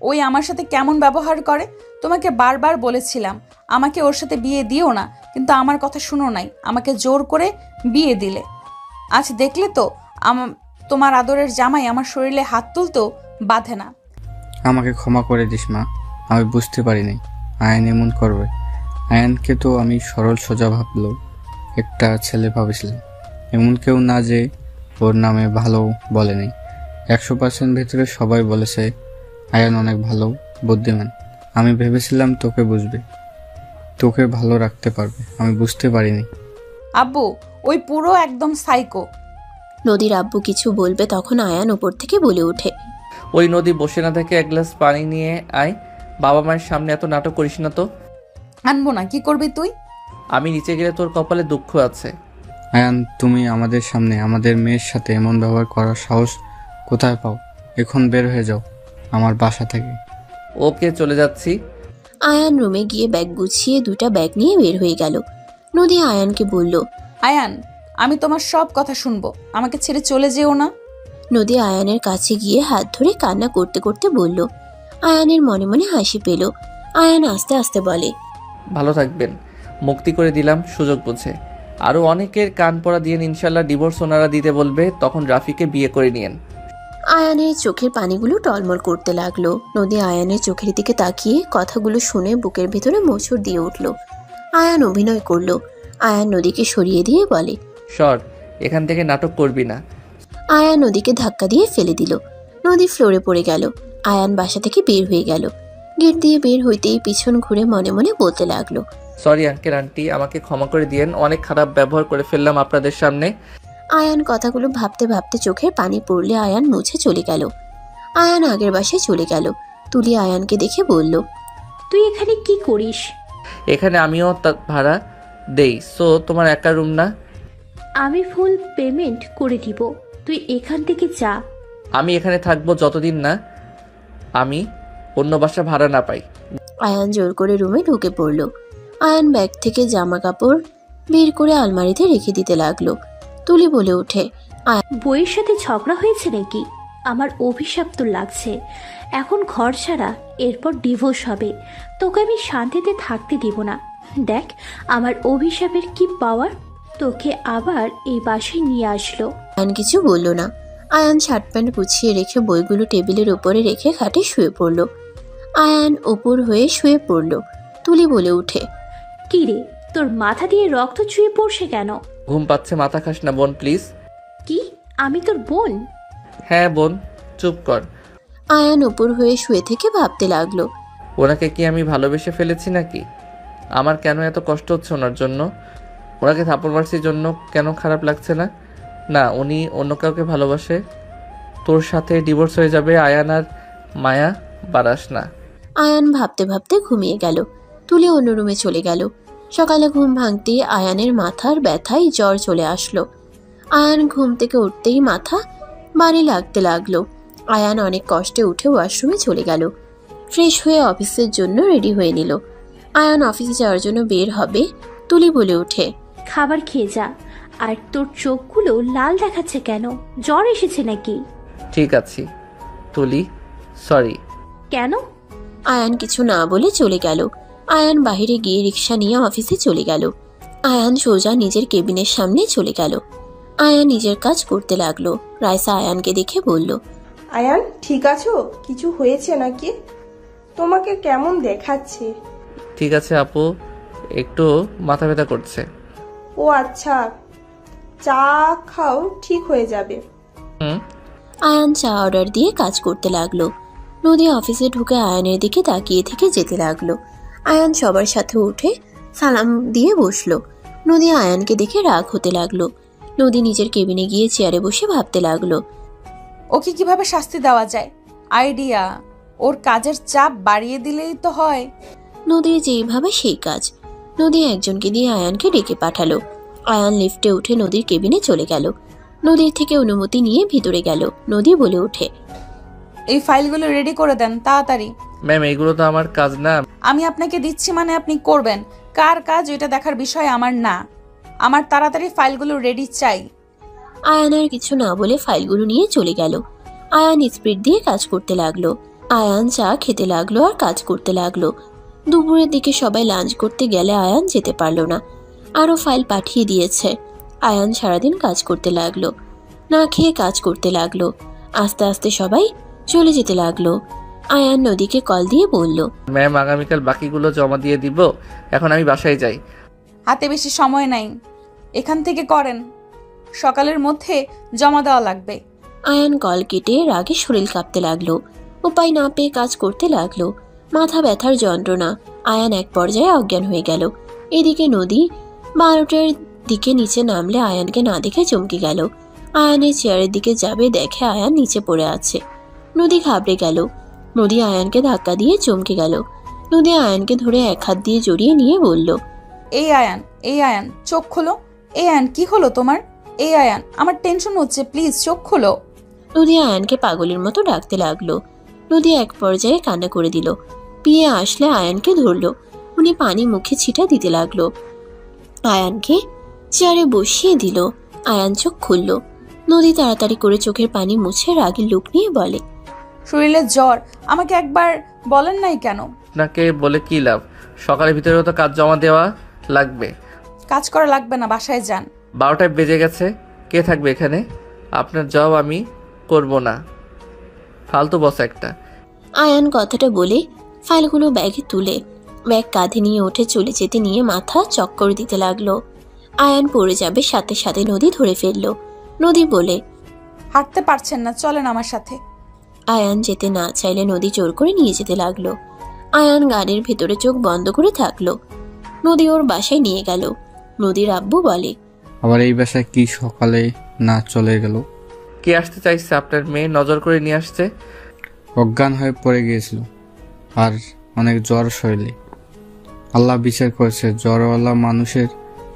ওই আমার সাথে কেমন ব্যবহার করে? তোমাকে বারবার বলেছিলাম আমাকে ওর সাথে বিয়ে দিও না, কিন্তু আমার কথা শুনো নাই, আমাকে জোর করে বিয়ে দিলে। আজ দেখলে তো তোমার আদরের জামাই আমার শরীরে হাত তুলতেও বাধে না। আমাকে ক্ষমা করে দিস মা, আমি বুঝতে পারিনি আয়ান এমন করবে। আয়ানকে তো আমি সরল সোজা ভাবলো একটা ছেলে ভাবেছিলাম, এমন কেউ না যে ওর নামে ভালো বলেনি। 100% ভেতরে সবাই বলেছে আয়ান অনেক ভালো, বুদ্ধিমান। আমি ভেবেছিলাম তোকে বুঝবে, তোকে ভালো রাখতে পারবে, আমি বুঝতে পারিনি। আব্বু, ওই পুরো একদম সাইকো। নদীর আব্বু কিছু বলবে তখন আয়ান উপর থেকে বলে ওঠে, ওই নদী বসে না থেকে এক গ্লাস পানি নিয়ে আয়। বাবা মায়ের সামনে এত নাটক করিস না তো। আনবো না, কি করবি তুই? আমি নিচে গেলে তোর কপালে দুঃখ আছে। আয়ান, তুমি আমাদের সামনে আমাদের মেয়ের সাথে এমন ব্যবহার করার সাহস কোথায় পাও? এখন বের হয়ে যাও আমার বাসা থেকে। ওকে, চলে যাচ্ছি। আয়ান রুমে গিয়ে ব্যাগ গুছিয়ে 2টা ব্যাগ নিয়ে বের হয়ে গেল। নদী আয়ানকে বলল, আয়ান, আমি তোমার সব কথা শুনবো, আমাকে ছেড়ে চলে যেও না। নদী আয়ানের কাছে গিয়ে হাত ধরে কান্না করতে করতে বলল। আয়ানের মনে মনে হাসি পেল। আয়ান আস্তে আস্তে বলে, ভালো থাকবেন, মুক্তি করে দিলাম সুযোগ বুঝে। আরও অনেকের কান পড়া দিয়ে ইনশাল্লাহ ডিভোর্স ওনারা দিতে বলবে, তখন রাফিকে বিয়ে করে নিয়েন। আয়ানের চোখের পানিগুলো টলমল করতে লাগলো। নদী আয়ানের চোখের দিকে তাকিয়ে কথাগুলো শুনে বুকের ভেতরে মোচড় দিয়ে উঠল। আয়ান অভিনয় করলো। আয়ান নদীকে সরিয়ে দিয়ে বলে, সর, এখান থেকে নাটক করবি না। আয়ান নদীকে ধাক্কা দিয়ে ফেলে দিল। নদী ফ্লোরে পড়ে গেল। আয়ান বাসা থেকে বের হয়ে গেল। গেট দিয়ে বের হইতেই পিছন ঘুরে মনে মনে বলতে লাগলো, সরি আঙ্কেল আন্টি, আমাকে ক্ষমা করে দিয়েন, অনেক খারাপ ব্যবহার করে ফেললাম আপনাদের সামনে। আয়ান কথাগুলো ভাবতে ভাবতে চোখের পানি পড়লে আয়ান মুছে চলে গেল। আয়ান আগের বাসায় চলে গেল। তুলি আয়ানকে দেখে বলল, তুই এখানে কি করিস? এখানে আমিও ভাড়া দেই, সো তোমার একা রুম না। আমি ফুল পেমেন্ট করে দিব, তুই এখান থেকে যা। আমি এখানে থাকবো যতদিন না আমি অন্য বাসা ভাড়া না পাই। আয়ান জোর করে রুমে ঢুকে পড়ল। আয়ান ব্যাগ থেকে জামা কাপড় বের করে আলমারিতে রেখে দিতে লাগলো। তুলি বলে ওঠে, বইয়ের সাথে ঝগড়া হয়েছে নাকি? আমার অভিশাপ তো লাগছে। এখন ঘর ছাড়া, এরপর ডিভোর্স হবে। তোকে আমি শান্তিতে থাকতে দিব না। দেখ আমার অভিশাপের কি পাওয়ার, তোকে আবার এই বাসায় নিয়ে আসলো। আয়ান কিছু বলল না। আয়ান শার্ট প্যান্ট গুছিয়ে রেখে বইগুলো টেবিলের উপরে রেখে খাটে শুয়ে পড়ল। আয়ান উপর হয়ে শুয়ে পড়ল। তুলি বলে উঠে, কি রে, তোর মাথা দিয়ে রক্ত চুয়ে পড়ছে কেন? ঘুম পাচ্ছে, মাথা খাস না বোন প্লিজ। কি, আমি তোর বোন? হ্যাঁ বোন, চুপ কর। আয়ান উপর হয়ে শুয়ে থেকে ভাবতে লাগলো, ওনাকে কি আমি ভালোবেসে ফেলেছি নাকি? আমার কেন এত কষ্ট হচ্ছে ওনার জন্য? ওনাকে থাপ্পড় মারছির জন্য কেন খারাপ লাগছে না? না, উনি অন্য কাউকে ভালোবাসে। তোর সাথে ডিভোর্স হয়ে যাবে, আয়ান আর মায়া বাড়াস না। আয়ান ভাবতে ভাবতে ঘুমিয়ে গেল। তুলি অন্য রুমে চলে গেল। সকালে ঘুম ভাঙতেই আয়ানের মাথার ব্যথায় জ্বর চলে আসলো। আয়ান ঘুম থেকে উঠতেই মাথা ভারী লাগতে লাগলো। আয়ান অনেক কষ্টে উঠে ওয়াশরুমে চলে গেল। ফ্রেশ হয়ে অফিসের জন্য রেডি হয়ে নিল। আয়ান অফিসে যাওয়ার জন্য বের হবে। তুলি বলে ওঠে, খাবার খেয়ে যা। আর তোর চোখগুলো লাল দেখাচ্ছে কেন? জ্বর এসেছে নাকি? ঠিক আছে তুলি, সরি। কেন? আয়ান কিছু না বলে চলে গেল। আয়ান বাইরে গিয়ে রিক্সা নিয়ে অফিসে চলে গেল। আয়ান সোজা নিজের কেবিনের সামনে চলে গেল। আয়ান নিজের কাজ করতে লাগলো। রাইসা আয়ানকে দেখে বলল, আয়ান ঠিক আছো? কিছু হয়েছে নাকি? তোমাকে কেমন দেখাচ্ছে? ঠিক আছে আপু, একটু মাথা ব্যথা করছে। ও আচ্ছা, চা খাও, ঠিক হয়ে যাবে। হুম। আয়ান চা অর্ডার দিয়ে কাজ করতে লাগলো। নদী অফিসে ঢুকে আয়ানের দিকে তাকিয়ে থেকে যেতে লাগলো। আয়ান সবার সাথে উঠে সালাম দিয়ে বসলো। নদী আয়ানকে দেখে রাগ হতে লাগলো। নদী নিজের কেবিনে গিয়ে চেয়ারে বসে ভাবতে লাগলো, ওকে কিভাবে শাস্তি দেওয়া যায়? আইডিয়া, ওর কাজের চাপ বাড়িয়ে দিলেই তো হয়। নদীর যেইভাবে সেই কাজ। নদী একজনকে দিয়ে আয়ানকে ডেকে পাঠালো। আয়ান লিফটে উঠে নদীর কেবিনে চলে গেল। নদীর থেকে অনুমতি নিয়ে ভিতরে গেল। নদী বলে ওঠে, এই ফাইলগুলো রেডি করে দেন তাড়াতাড়ি। ম্যাম, এইগুলো তো আমার কাজ না। আমি আপনাকে দিচ্ছি মানে আপনি করবেন। কার কাজ এটা দেখার বিষয় আমার না। আমার তাড়াতাড়ি ফাইলগুলো রেডি চাই। আয়ান আর কিছু না বলে ফাইলগুলো নিয়ে চলে গেল। আয়ান স্পিড দিয়ে কাজ করতে লাগলো। আয়ান চা খেতে লাগলো আর কাজ করতে লাগলো। দুপুরের দিকে সবাই লাঞ্চ করতে গেলে আয়ান যেতে পারলো না। আরও ফাইল পাঠিয়ে দিয়েছে। আয়ান সারাদিন কাজ করতে লাগলো। না খেয়ে কাজ করতে লাগলো। আস্তে আস্তে সবাই চলে যেতে লাগলো। আয়ান নদীকে কল দিয়ে বলল, ম্যাম, আগামীকাল বাকিগুলো জমা দিয়ে দিব, এখন আমি বাসায় যাই। হাতে বেশি সময় নাই, এখান থেকে করেন, সকালের মধ্যে জমা দেওয়া লাগবে। আয়ান কল কেটে রাগে শরীর কাঁপতে লাগলো। উপায় না পেয়ে কাজ করতে লাগলো। মাথা ব্যথার যন্ত্রণা। আয়ান এক পর্যায়ে অজ্ঞান হয়ে গেল। এদিকে নদী 12টার দিকে নিচে নামলে আয়ানকে না দেখে চমকে গেল। আয়ানের চেয়ারের দিকে যাবে, দেখে আয়ান নিচে পড়ে আছে। নদী ঘাবড়ে গেল। নদী আয়ানকে ধাক্কা দিয়ে চমকে গেল। নদী আয়ানকে ধরে এক হাত দিয়ে জড়িয়ে নিয়ে বলল, এই আয়ান চোখ খোলো। এই আয়ান, কি হলো তোমার? এই আয়ান, আমার টেনশন হচ্ছে, প্লিজ চোখ খোলো। নদী আয়ানকে পাগলের মতো ডাকতে লাগলো। নদী এক পর্যায়ে কান্না করে দিল। পিয়ে আসলে আয়ানকে ধরলো। উনি পানি মুখে ছিটা দিতে লাগলো। আয়ানকে চেয়ারে বসিয়ে দিল। আয়ান চোখ খুলল। নদী তাড়াতাড়ি করে চোখের পানি মুছে রাগের লুক নিয়ে বলে, শরীরের জ্বর, আমাকে একবার বলেন নাই কেন? আপনাকে বলে কি লাভ? সকালের ভিতরেও তো কাজ জমা দেওয়া লাগবে। কাজ করা লাগবে না, বাসায় যান। 12টায় বেজে গেছে, কে থাকবে এখানে? আপনার জব আমি করব না। ফালতু বস একটা। আয়ান কথাটা বলে ফাইলগুলো ব্যাগে তুলে ব্যাগ কাঁধে নিয়ে উঠে চলে যেতে নিয়ে মাথা চক্কর দিতে লাগলো। আয়ান পড়ে যাবে, সাথে সাথে নদী ধরে ফেললো। নদী বলে, হাঁটতে পারছেন না, চলেন আমার সাথে। আয়ান যেতে না চাইলে নদী জোর করে নিয়ে যেতে লাগলো। আয়ান গাড়ির ভেতরে চোখ বন্ধ করে থাকলো। নদী ওর বাসায় নিয়ে গেল। নদীর আব্বু বলে, আবার এই বাসায় কি সকালে না চলে গেল? কে আসতে চাইছে? আপনার মেয়ে নজর করে নিয়ে আসছে। অজ্ঞান হয়ে পড়ে গিয়েছিল আর অনেক জ্বর শরীরে। আল্লাহ বিচার করেছে, জ্বরওয়ালা মানুষের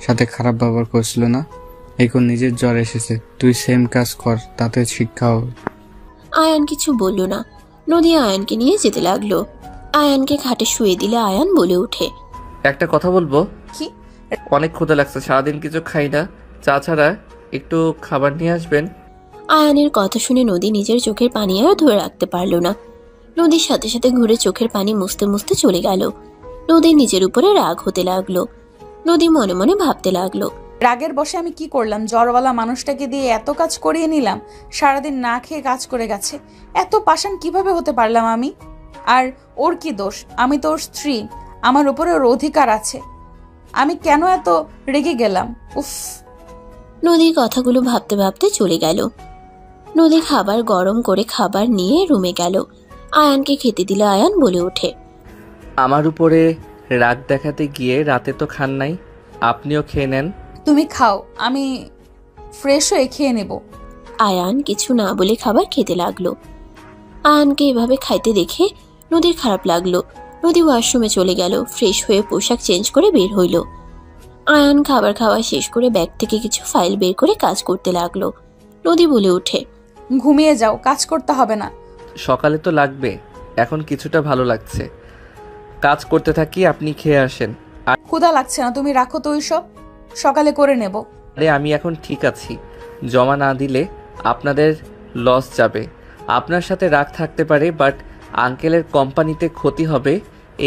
সাথে খারাপ ব্যবহার করেছিল না? এখন নিজের জ্বর এসেছে, তুই সেম কাজ কর, তাতে শিক্ষা হবে। আয়ান কিছু বলল না। নদী আয়ানকে নিয়ে যেতে লাগলো। আয়ানকে খাটে শুয়ে দিলে আয়ান বলে ওঠে, একটা কথা বলবো? কি? অনেক ক্ষুধা লাগছে, সারাদিন কিছু খাই না, চা ছাড়া। একটু খাবার নিয়ে আসবেন। আয়ানের কথা শুনে নদী নিজের চোখের পানি আর ধরে রাখতে পারল না। নদীর সাথে সাথে ঘুরে চোখের পানি মুছতে মুছতে চলে গেল। নদীর নিজের উপরে রাগ হতে লাগলো। নদী মনে মনে ভাবতে লাগলো, রাগের বশে আমি কি করলাম? জ্বরওয়ালা মানুষটাকে দিয়ে এত কাজ করিয়ে নিলাম, সারাদিন না খেয়ে কাজ করে গেছে। এত পাষাণ কিভাবে হতে পারলাম আমি? আর ওর কি দোষ? আমি তো ওর স্ত্রী, আমার উপরে ওর অধিকার আছে। আমি কেন এত রেগে গেলাম? উফ। নদী কথাগুলো ভাবতে ভাবতে চলে গেল। নদী খাবার গরম করে খাবার নিয়ে রুমে গেল। আয়ানকে খেতে দিলে আয়ান বলে ওঠে, আমার উপরে রাগ দেখাতে গিয়ে রাতে তো খান নাই, আপনিও খেয়ে নেন। তুমি খাও, আমি ফ্রেশ হয়ে খেয়ে নেব। আয়ান কিছু না বলে খাবার খেতে লাগলো। আয়ানকে এভাবে খাইতে দেখে নদীর খারাপ লাগলো। নদী ওয়াশরুমে চলে গেল, ফ্রেশ হয়ে পোশাক চেঞ্জ করে বের হইল। আয়ান খাবার খাওয়া শেষ করে ব্যাগ থেকে কিছু ফাইল বের করে কাজ করতে লাগলো। নদী বলে ওঠে, ঘুমিয়ে যাও, কাজ করতে হবে না। সকালে তো লাগবে, এখন কিছুটা ভালো লাগছে। কাজ করতে থাকি, আপনি খেয়ে আসেন। ক্ষুধা লাগছে না, তুমি রাখো তো ওইসব, সকালে করে নেব। আরে আমি এখন ঠিক আছি, জমা না দিলে আপনাদের লস যাবে। আপনার সাথে রাগ থাকতে পারে, বাট আঙ্কেলের কোম্পানিতে ক্ষতি হবে,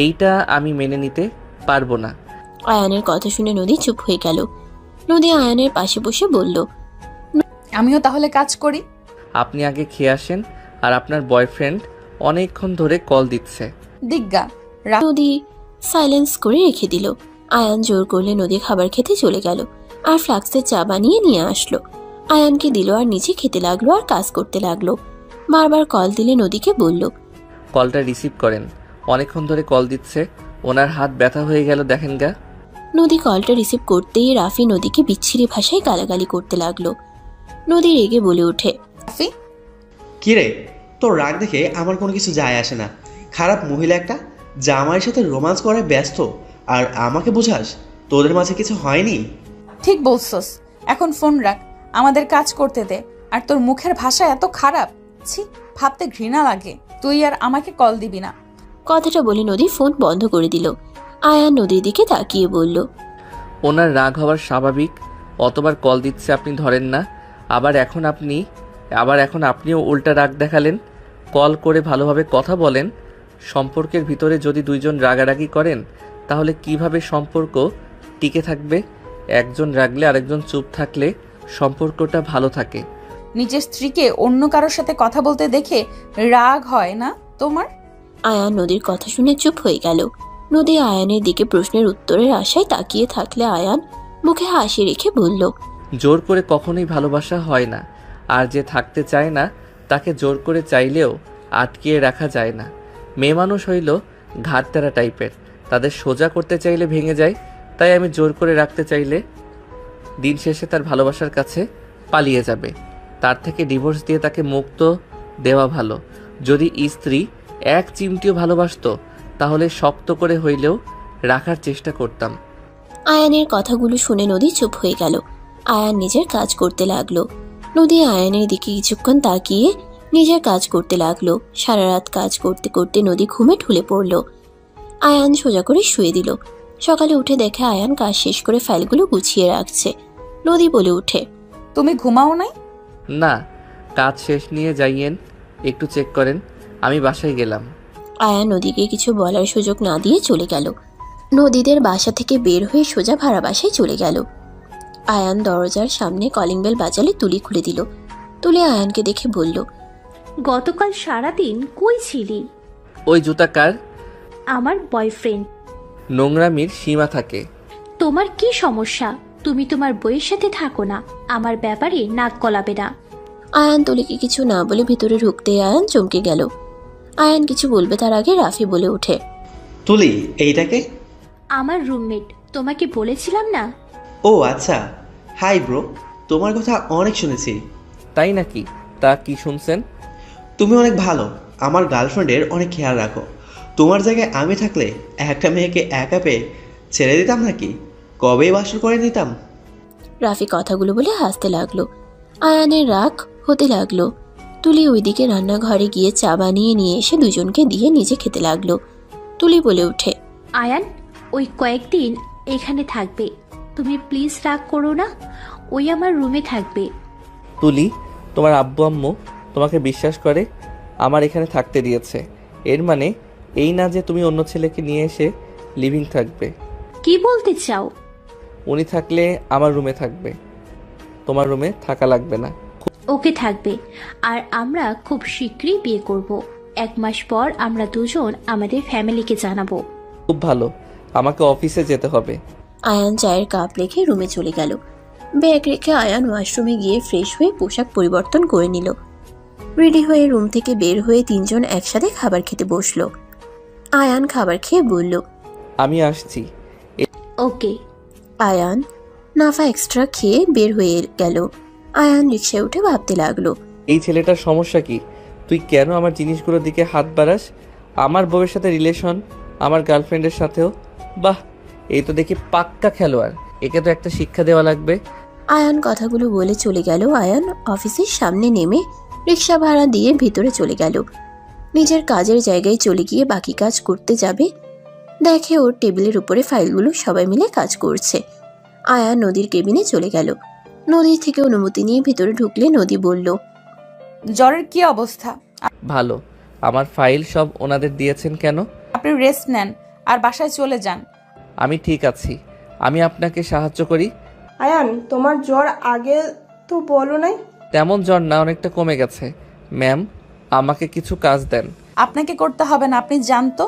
এইটা আমি মেনে নিতে পারবো না। আয়ানের কথা শুনে নদী চুপ হয়ে গেল। নদী আয়ানের পাশে বসে বলল, আমিও তাহলে কাজ করি। আপনি আগে খেয়ে আসেন, আর আপনার বয়ফ্রেন্ড অনেকক্ষণ ধরে কল দিচ্ছে। দিগ্গা। নদী সাইলেন্স করে রেখে দিল। আয়ান জোর করলে নদী খাবার খেতে চলে গেল আর ফ্লাক্সে চা বানিয়ে নিয়ে আসলো। আয়ানকে দিল আর নিচে খেতে লাগলো আর কাজ করতে লাগলো। বারবার কল দিলে নদীকে বলল, কলটা রিসিভ করেন, অনেকক্ষণ ধরে কল দিচ্ছে, ওনার হাত ব্যথা হয়ে গেল দেখেন গা। নদী কলটা রিসিভ করতেই রাফি নদীকে বিচ্ছিরি ভাষায় গালাগালি করতে লাগলো। নদী রেগে বলে ওঠে, রাফি, কি রে, তোর রাগ দেখে আমার কোনো কিছু যায় আসে না। খারাপ মহিলা একটা, জামাইয়ের সাথে রোমান্স করে ব্যস্ত, আর আমাকে বোঝাস তোদের মাঝে কিছু হয়নি। ঠিক বলছস, এখন ফোন রাখ, আমাদের কাজ করতে দে। আর তোর মুখের ভাষা এত খারাপ, ছি, ভাবতে ঘৃণা লাগে। তুই আর আমাকে কল দিবি না। কথাটা বলে নদী ফোন বন্ধ করে দিল। আয়ান নদীর দিকে তাকিয়ে বলল, ওনার রাগ হওয়ার স্বাভাবিক, অতবার কল দিচ্ছে আপনি ধরেন না, আবার এখন আপনিও উল্টা রাগ দেখালেন। কল করে ভালোভাবে কথা বলেন। সম্পর্কের ভিতরে যদি দুইজন রাগারাগি করেন তাহলে কিভাবে সম্পর্ক টিকে থাকবে? একজন রাগলে আরেকজন চুপ থাকলে সম্পর্কটা ভালো থাকে। নিজের স্ত্রীকে অন্য কারোর সাথে কথা বলতে দেখে রাগ হয় না তোমার? আয়ান নদীর কথা শুনে চুপ হয়ে গেল। নদী আয়ানের দিকে প্রশ্নের উত্তরের আশায় তাকিয়ে থাকলে আয়ান মুখে হাসি রেখে বলল, জোর করে কখনোই ভালোবাসা হয় না, আর যে থাকতে চায় না তাকে জোর করে চাইলেও আটকিয়ে রাখা যায় না। মেয়ে মানুষ হইল ঘাটতেরা টাইপের, তাদের সোজা করতে চাইলে ভেঙে যায়, তাই আমি জোর করে রাখতে চাইলে দিন শেষে তার ভালোবাসার কাছে পালিয়ে যাবে। তার থেকে ডিভোর্স দিয়ে তাকে মুক্ত দেওয়া ভালো। যদি স্ত্রী এক চিমটিও ভালোবাসতো তাহলে শক্ত করে হইলেও রাখার চেষ্টা করতাম। আয়ানের কথাগুলো শুনে নদী চুপ হয়ে গেল। আয়ান নিজের কাজ করতে লাগলো। নদী আয়ানের দিকে কিছুক্ষণ তাকিয়ে নিজের কাজ করতে লাগলো। সারা রাত কাজ করতে করতে নদী ঘুমে ঢুলে পড়ল। আয়ান সোজা করে শুয়ে দিল। সকালে উঠে দেখে আয়ান কাজ শেষ করে ফাইলগুলো গুছিয়ে রাখছে। নদী বলে ওঠে, তুমি ঘুমাও নাই? না, কাজ শেষ নিয়ে যাইয়েন, একটু চেক করেন, আমি বাসায় গেলাম। আয়ান নদীকে কিছু বলার সুযোগ না দিয়ে চলে গেল। নদীদের বাসা থেকে বের হয়ে সোজা ভাড়া বাসায় চলে গেল। আয়ান দরজার সামনে কলিং বেল বাজালে তুলি খুলে দিল। তুলি আয়ানকে দেখে বলল, গতকাল সারাদিন কই ছিলি? ওই জুতা কার? আমার বয়ফ্রেন্ড। নোংরামির সীমা থাকে। তোমার কি সমস্যা? তুমি তোমার বইয়ের সাথে থাকো না, আমার ব্যাপারে নাক গলাবে না। আয়ান তুলিকে কিছু না বলে ভিতরে ঢুকতে আয়ান চমকে গেল। আয়ান কিছু বলবে তার আগে রাফি বলে ওঠে, তুলি এইটাকে? আমার রুমমেট, তোমাকে বলেছিলাম না? ও আচ্ছা, হাই ব্রো। তোমার কথা অনেক শুনেছি। তাই নাকি? তা কি শুনছেন? তুমি অনেক ভালো, আমার গার্লফ্রেন্ডের অনেক খেয়াল রাখো। তোমার জায়গায় আমি থাকলে একটা মেয়েকে একা পেয়ে ছেড়ে দিতাম নাকি? কবেই বাসর করে নিতাম। রাফি কথাগুলো বলে হাসতে লাগলো। আয়ানের রাগ হতে লাগলো। তুলি ওইদিকে রান্নাঘরে গিয়ে চা বানিয়ে নিয়ে এসে দুজনকে দিয়ে নিজে খেতে লাগলো। তুলি বলে ওঠে, আয়ান ওই কয়েকদিন এখানে থাকবে, তুমি প্লিজ রাগ করো না। ওই আমার রুমে থাকবে। তুলি, তোমার আব্বু আম্মু তোমাকে বিশ্বাস করে আমার এখানে থাকতে দিয়েছে। এর মানে এই না যে তুমি অন্য ছেলেকে নিয়ে এসে লিভিং থাকবে। কি বলতে চাও? উনি থাকলে আমার রুমে থাকবে, তোমার রুমে থাকা লাগবে না। ওকে থাকবে। আর আমরা খুব শীঘ্রই বিয়ে করব। 1 মাস পর আমরা দুজন আমাদের ফ্যামিলিকে জানাবো। খুব ভালো, আমাকে অফিসে যেতে হবে। আয়ান চায়ের কাপ রেখে রুমে চলে গেল। ব্যাগ রেখে আয়ান ওয়াশরুমে গিয়ে ফ্রেশ হয়ে পোশাক পরিবর্তন করে নিল। রেডি হয়ে রুম থেকে বের হয়ে তিনজন একসাথে খাবার খেতে বসলো। আয়ান খাবার খেয়ে বলল, আমি আসছি। ওকে। আয়ান নাফা এক্সট্রা খেয়ে বের হয়ে গেল। আয়ান রিক্সায় উঠে ভাবতে লাগলো, এই ছেলেটার সমস্যা কি? তুই কেন আমার জিনিসগুলোর দিকে হাত বাড়াস? আমার বউয়ের সাথে রিলেশন, আমার গার্লফ্রেন্ডের সাথেও। বাহ, এই তো দেখি পাক্কা খেলোয়াড়। একে তো একটা শিক্ষা দেওয়া লাগবে। আয়ান কথাগুলো বলে চলে গেল। আয়ান অফিসের সামনে নেমে রিক্সা ভাড়া দিয়ে ভিতরে চলে গেল। নিজের কাজের জায়গায় চলে গিয়ে বাকি কাজ করতে যাবে, দেখে ওর টেবিলের উপরে ফাইলগুলো সবাই মিলে কাজ করছে। আয়ান নদীর কেবিনে চলে গেল। নদীর থেকে অনুমতি নিয়ে ভিতরে ঢুকলে নদী বলল, জ্বরের কি অবস্থা? ভালো। আমার ফাইল সব ওনাদের দিয়েছেন কেন? আপনি রেস্ট নেন আর বাসায় চলে যান। আমি ঠিক আছি, আমি আপনাকে সাহায্য করি। আয়ান, তোমার জ্বর আগে তো বলো নাই। তেমন জ্বর না, অনেকটা কমে গেছে। ম্যাম, আমাকে কিছু কাজ দেন। আপনাকে করতে হবে না, আপনি জানতো।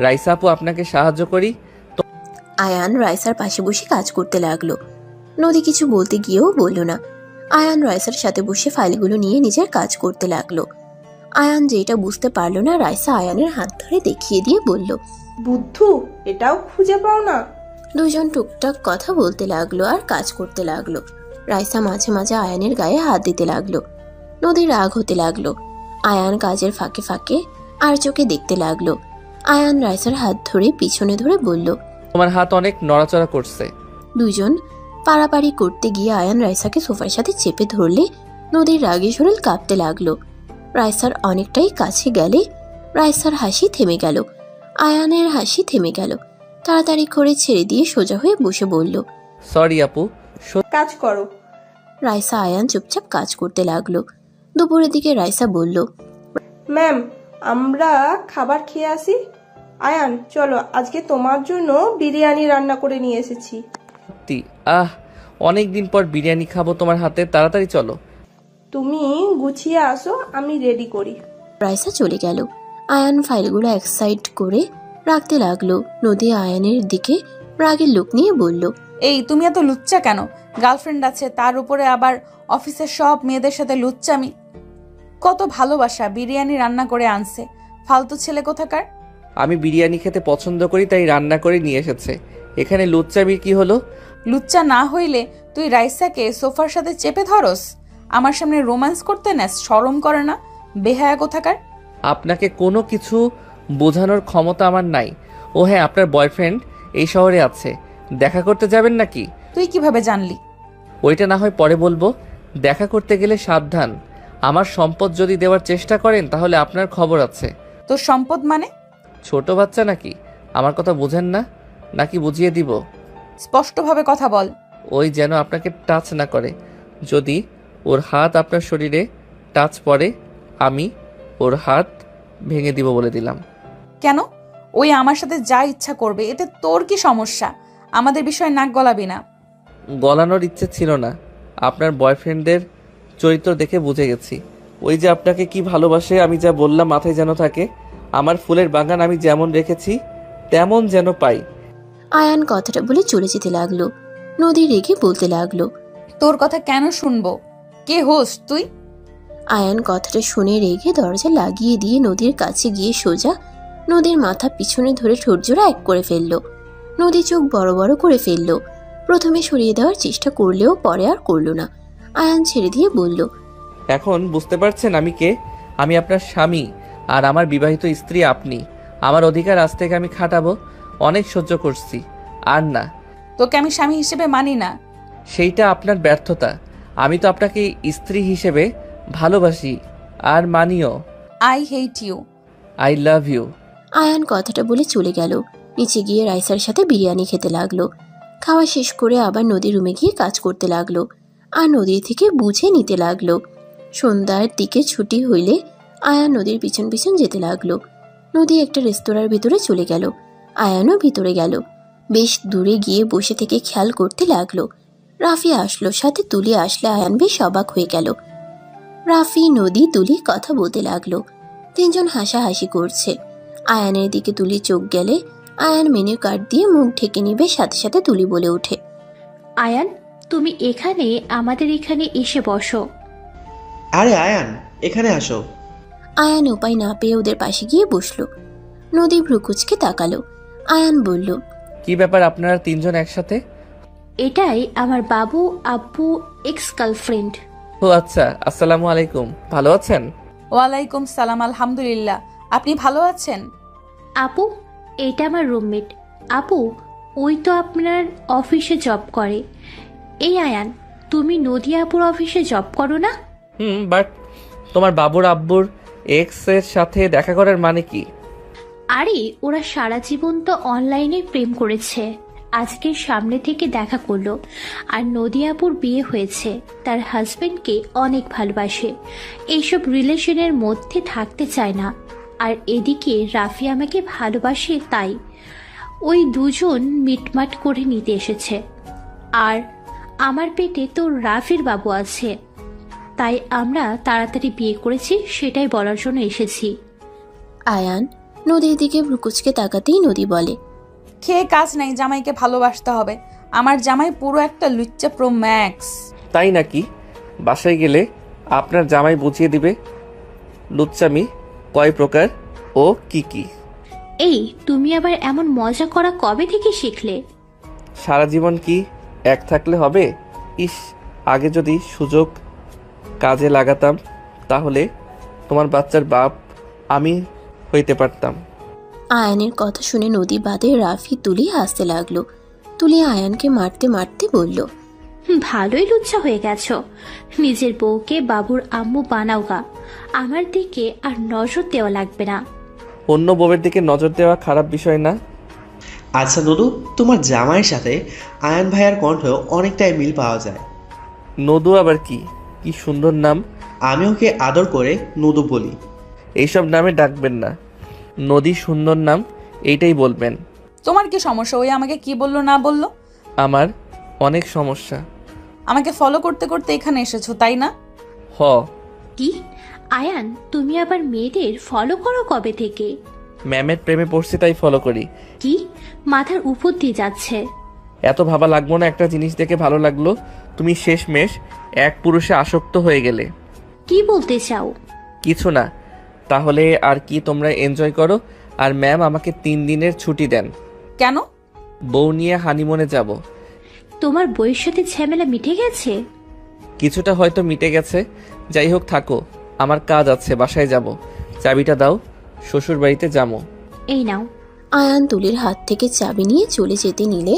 রাইসা আপু, আপনাকে সাহায্য করি। আয়ান রাইসার পাশে বসে কাজ করতে লাগলো। নদী কিছু বলতে গিয়েও বলল না। আয়ান রাইসার সাথে বসে ফাইলগুলো নিয়ে নিজের কাজ করতে লাগলো। আয়ান যেটা বুঝতে পারলো না, রাইসা আয়ানের হাত ধরে দেখিয়ে দিয়ে বলল, বুদ্ধু, এটাও খুঁজে পাও না? দুজন টুকটাক কথা বলতে লাগলো আর কাজ করতে লাগলো। রাইসা মাঝে মাঝে আয়ানের গায়ে হাত দিতে লাগলো। নদীর রাগ হতে লাগলো। আয়ান কাজের ফাঁকে ফাঁকে আর চোখে দেখতে লাগলো। আয়ান রাইসার হাত ধরে পিছনে ধরে বলল, তোমার হাত অনেক নড়াচড়া করছে। দুজন পাড়াপাড়ি করতে গিয়ে আয়ান রাইসাকে সোফার সাথে চেপে ধরলে নদীর রাগে শরীর কাঁপতে লাগলো। রাইসার অনেকটাই কাছে গেলে রাইসার হাসি থেমে গেল। আয়ানের হাসি থেমে গেল। তাড়াতাড়ি করে ছেড়ে দিয়ে সোজা হয়ে বসে বলল, সরি আপু। কাজ করো। রাইসা আয়ান চুপচাপ কাজ করতে লাগলো। দুপুরের দিকে রাইসা বলল, ম্যাম, আমরা খাবার খেয়ে আসি। আয়ান, চলো, আজকে তোমার জন্য বিরিয়ানি রান্না করে নিয়ে এসেছি। সত্যি? অনেক দিন পর বিরিয়ানি খাবো তোমার হাতে। তাড়াতাড়ি চলো। তুমি গুছিয়ে আসো, আমি রেডি করি। রাইসা চলে গেল। আয়ান ফাইলগুলো এক সাইড করে রাখতে লাগলো। নদী আয়ানের দিকে রাগের লোক নিয়ে বলল, এই তুমি এত লুচ্চা কেন? গার্লফ্রেন্ড আছে, তার উপরে আবার অফিসের সব মেয়েদের সাথে লুচ্চামি। কত ভালোবাসা, বিরিয়ানি রান্না করে আনছে। ফালতু ছেলে কোথাকার। আমি বিরিয়ানি খেতে পছন্দ করি, তাই রান্না করে নিয়ে এসেছে। এখানে লুচ্চামির কি হলো? লুচ্চা না হইলে তুই রাইসাকে সোফার সাথে চেপে ধরস, আমার সামনে রোম্যান্স করতে নেস? শরম করে না? বেহায়া কোথাকার। আপনাকে কোনো কিছু বোঝানোর ক্ষমতা আমার নাই। ও হ্যাঁ, আপনার বয়ফ্রেন্ড এই শহরে আছে, দেখা করতে যাবেন নাকি? তুই কিভাবে জানলি? ওইটা না হয় পরে বলবো। দেখা করতে গেলে সাবধান। আমার সম্পদ যদি দেওয়ার চেষ্টা করেন তাহলে আপনার খবর আছে। তোর সম্পদ মানে? ছোট বাচ্চা নাকি? আমার কথা বুঝেন না নাকি বুঝিয়ে দিব? স্পষ্টভাবে কথা বল। ওই যেন আপনাকে টাচ না করে। যদি ওর হাত আপনার শরীরে টাচ পড়ে, আমি ওর হাত ভেঙে দিব বলে দিলাম। কেন? ওই আমার সাথে যা ইচ্ছা করবে, এতে তোর কি সমস্যা? আমাদের বিষয়ে নাক গলাবি না। গলানোর ইচ্ছে ছিল না। আপনার বয়ফ্রেন্ডদের চরিত্র দেখে বুঝে গেছি। ওই যে আপনাকে কি ভালোবাসে আমি যা বললাম মাথায় যেন থাকে। আমার ফুলের বাগান আমি যেমন রেখেছি তেমন যেন পাই। আয়ান কথাটা বলে চলে যেতে লাগলো। নদী রেগে বলতে লাগলো, তোর কথা কেন শুনবো? কে হোস তুই? আয়ান কথাটা শুনে রেগে দরজা লাগিয়ে দিয়ে নদীর কাছে গিয়ে সোজা নদীর মাথা পিছনে ধরে ঠোঁটজোড়া এক করে ফেললো। নদী চোখ বড় বড় করে ফেললো। প্রথমে সরিয়ে দেওয়ার চেষ্টা করলেও পরে আর করলো না। আয়ান ছেড়ে দিয়ে বলল, এখন বুঝতে পারছেন আমি কে? আমি আপনার স্বামী আর আমার বিবাহিত স্ত্রী আপনি। আমার অধিকার আজ থেকে আমি খাটাবো। অনেক সহ্য করছি, আর না। তোকে আমি স্বামী হিসেবে মানি না। সেইটা আপনার ব্যর্থতা। আমি তো আপনাকে স্ত্রী হিসেবে ভালোবাসি আর মানিও। I hate you. I love you. Ayaan কথাটা বলে চলে গেল। নিচে গিয়ে রাইসার সাথে বিরিয়ানি খেতে লাগলো। খাওয়া শেষ করে আবার নদীর রুমে গিয়ে কাজ করতে লাগলো আর নদীর থেকে বুঝে নিতে লাগলো। সন্ধ্যার দিকে ছুটি হইলে আয়ান নদীর পিছন পিছন যেতে লাগলো। নদী একটা রেস্তোরাঁর ভিতরে চলে গেল। আয়ানও ভিতরে গেল। বেশ দূরে গিয়ে বসে থেকে খেয়াল করতে লাগলো। রাফি আসলো, সাথে তুলি আসলে আয়ান বেশ অবাক হয়ে গেল। রাফি, নদী, তুলি কথা বলতে লাগলো। তিনজন হাসাহাসি করছে। আয়ানের দিকে তুলি চোখ গেলে আয়ান মেনু কার্ড দিয়ে মুখ ঢেকে নিবে। সাথে সাথে তুলি বলে ওঠে, আয়ান, তুমি এখানে আমাদের এখানে এসে বসো। আরে আয়ান, এখানে আসো। আয়ান উপায় না পেয়ে ওদের পাশে গিয়ে বসলো। নদী ভ্রুকুচকে তাকালো। আয়ান বলল, কি ব্যাপার আপনারা তিনজন একসাথে? এটাই আমার বাবু, আব্বু, এক্স গার্লফ্রেন্ড। ও আচ্ছা, আসসালামু আলাইকুম। ভালো আছেন? ওয়ালাইকুম সালাম, আলহামদুলিল্লাহ। আপনি ভালো আছেন? আপু, এটা আমার রুমমেট। আপু, ওই তো আপনার অফিসে জব করে। এই আয়ান, তুমি নদী আপুর অফিসে জব করো না? বাট তোমার বাবুর আব্বুর এক্স এর সাথে দেখা করার মানে কি? আরে, ওরা সারা জীবন তো অনলাইনে প্রেম করেছে। আজকে সামনে থেকে দেখা করলো। আর নদী আপুর বিয়ে হয়েছে। তার হাজবেন্ডকে অনেক ভালোবাসে। এইসব রিলেশনের মধ্যে থাকতে চায় না। আর এদিকে রাফি আমাকে ভালোবাসে, তাই ওই দুজন মিটমাট করে নিতে এসেছে। আর আমার পেটে তো রাফির বাবু আছে, তাই আমরা তাড়াতাড়ি বিয়ে করেছি, সেটাই বলার জন্য এসেছি। আয়ান নদীর দিকে ভ্রুকুচকে তাকাতেই নদী বলে, খেয়ে কাজ নাই, জামাইকে ভালোবাসতে হবে। আমার জামাই পুরো একটা লুচ্চা প্রো ম্যাক্স। তাই নাকি? বাসায় গেলে আপনার জামাই বুঝিয়ে দিবে লুচ্চামি কয় প্রকার ও কি কি। এই, তুমি আবার এমন মজা করা কবে থেকে শিখলে? সারা জীবন কি এক থাকলে হবে? ইস, আগে যদি সুযোগ কাজে লাগাতাম তাহলে তোমার বাচ্চার বাপ আমি হইতে পারতাম। আয়ানের কথা শুনে নদী বাদে রাফি, তুলি হাসতে লাগলো। তুলি আয়ানকে মারতে মারতে বলল, ভালোই লুচ্ছা হয়ে গেছো। নিজের বউকে বাবুর আম্মু বানাও গা। আমার দিকে আর নজর দেওয়া লাগবে না। অন্য বউয়ের দিকে নজর দেওয়া খারাপ বিষয় না। আচ্ছা নদু, তোমার জামাইয়ের সাথে আয়ান ভাইয়ার কণ্ঠ অনেকটাই মিল পাওয়া যায়। নদু আবার কি? কি সুন্দর নাম। আমি ওকে আদর করে নদু বলি। এইসব নামে ডাকবেন না। নদী সুন্দর নাম, এইটাই বলবেন। তোমার কি সমস্যা? ওই আমাকে কি বললো না বললো? আমার অনেক সমস্যা। আমাকে ফলো করতে করতে এখানে এসেছো, তাই না? হ। কি আয়ান, তুমি আবার মেয়েদের ফলো করো কবে থেকে? ম্যামের প্রেমে পড়ছি তাই ফলো করি। কি মাথার উপর দিয়ে যাচ্ছে? এত ভাবা লাগবো না। একটা জিনিস দেখে ভালো লাগলো, তুমি শেষমেশ এক পুরুষে আসক্ত হয়ে গেলে। কি বলতে চাও? কিছু না। তাহলে আর কি, তোমরা এনজয় করো। আর ম্যাম আমাকে 3 দিনের ছুটি দেন। কেন? বউ নিয়ে হানিমুনে যাব। তোমার বইয়ের সাথে ঝামেলা মিটে গেছে? কিছুটা হয়তো মিটে গেছে। যাই হোক, থাকো, আমার কাজ আছে, বাসায় যাব। চাবিটা দাও, শ্বশুর বাড়িতে যাবো। এই নাও। আয়ান তুলির হাত থেকে চাবি নিয়ে চলে যেতে নিলে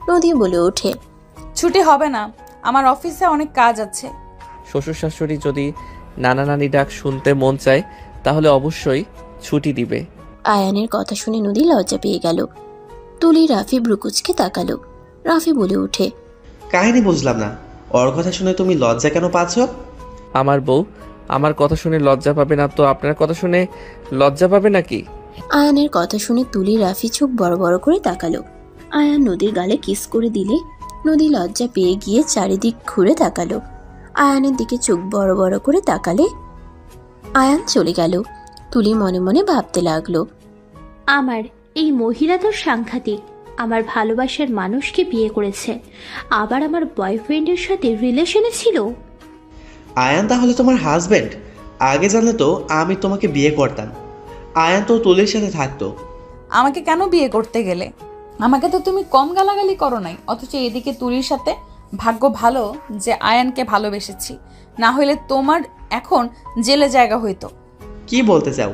নদী বলে ওঠে, ছুটি হবে না, আমার অফিসে অনেক কাজ আছে। শ্বশুর শাশুড়ি যদি নানা নানি ডাক শুনতে মন চায় তাহলে অবশ্যই ছুটি দিবে। আয়ানের কথা শুনে নদী লজ্জা পেয়ে গেল। তুলি রাফি ভ্রুকুচকে তাকালো। রাফি বলে ওঠে, কাহিনী বুঝলাম না, ওর কথা শুনে তুমি লজ্জা কেন পাচ্ছ? আমার বউ আমার কথা শুনে লজ্জা পাবে না তো আপনার কথা শুনে লজ্জা পাবে নাকি? আয়ানের কথা শুনে তুলি রাফি চোখ বড় বড় করে তাকালো। আয়ান নদীর গালে কিস করে দিলে নদী লজ্জা পেয়ে গিয়ে চারিদিক ঘুরে তাকালো। আয়ানের দিকে চোখ বড় বড় করে তাকালে আয়ান চলে গেল। তুলি মনে মনে ভাবতে লাগলো, আমার এই মহিলা তো সাংঘাতিক। আমার ভালোবাসার মানুষকে বিয়ে করেছে, আবার আমার বয়ফ্রেন্ডের সাথে রিলেশনে ছিল। আয়ান তাহলে তোমার হাজবেন্ড? আগে জানলে তো আমি তোমাকে বিয়ে করতাম। আয়ান তো তুলির সাথে থাকতো। আমাকে কেন বিয়ে করতে গেলে? আমাকে তো তুমি কম গালাগালি করো নাই, অথচ এদিকে তুলির সাথে। ভাগ্য ভালো যে আয়ানকে ভালোবেসেছি, না হইলে তোমার এখন জেলে জায়গা হইতো। কি বলতে চাও?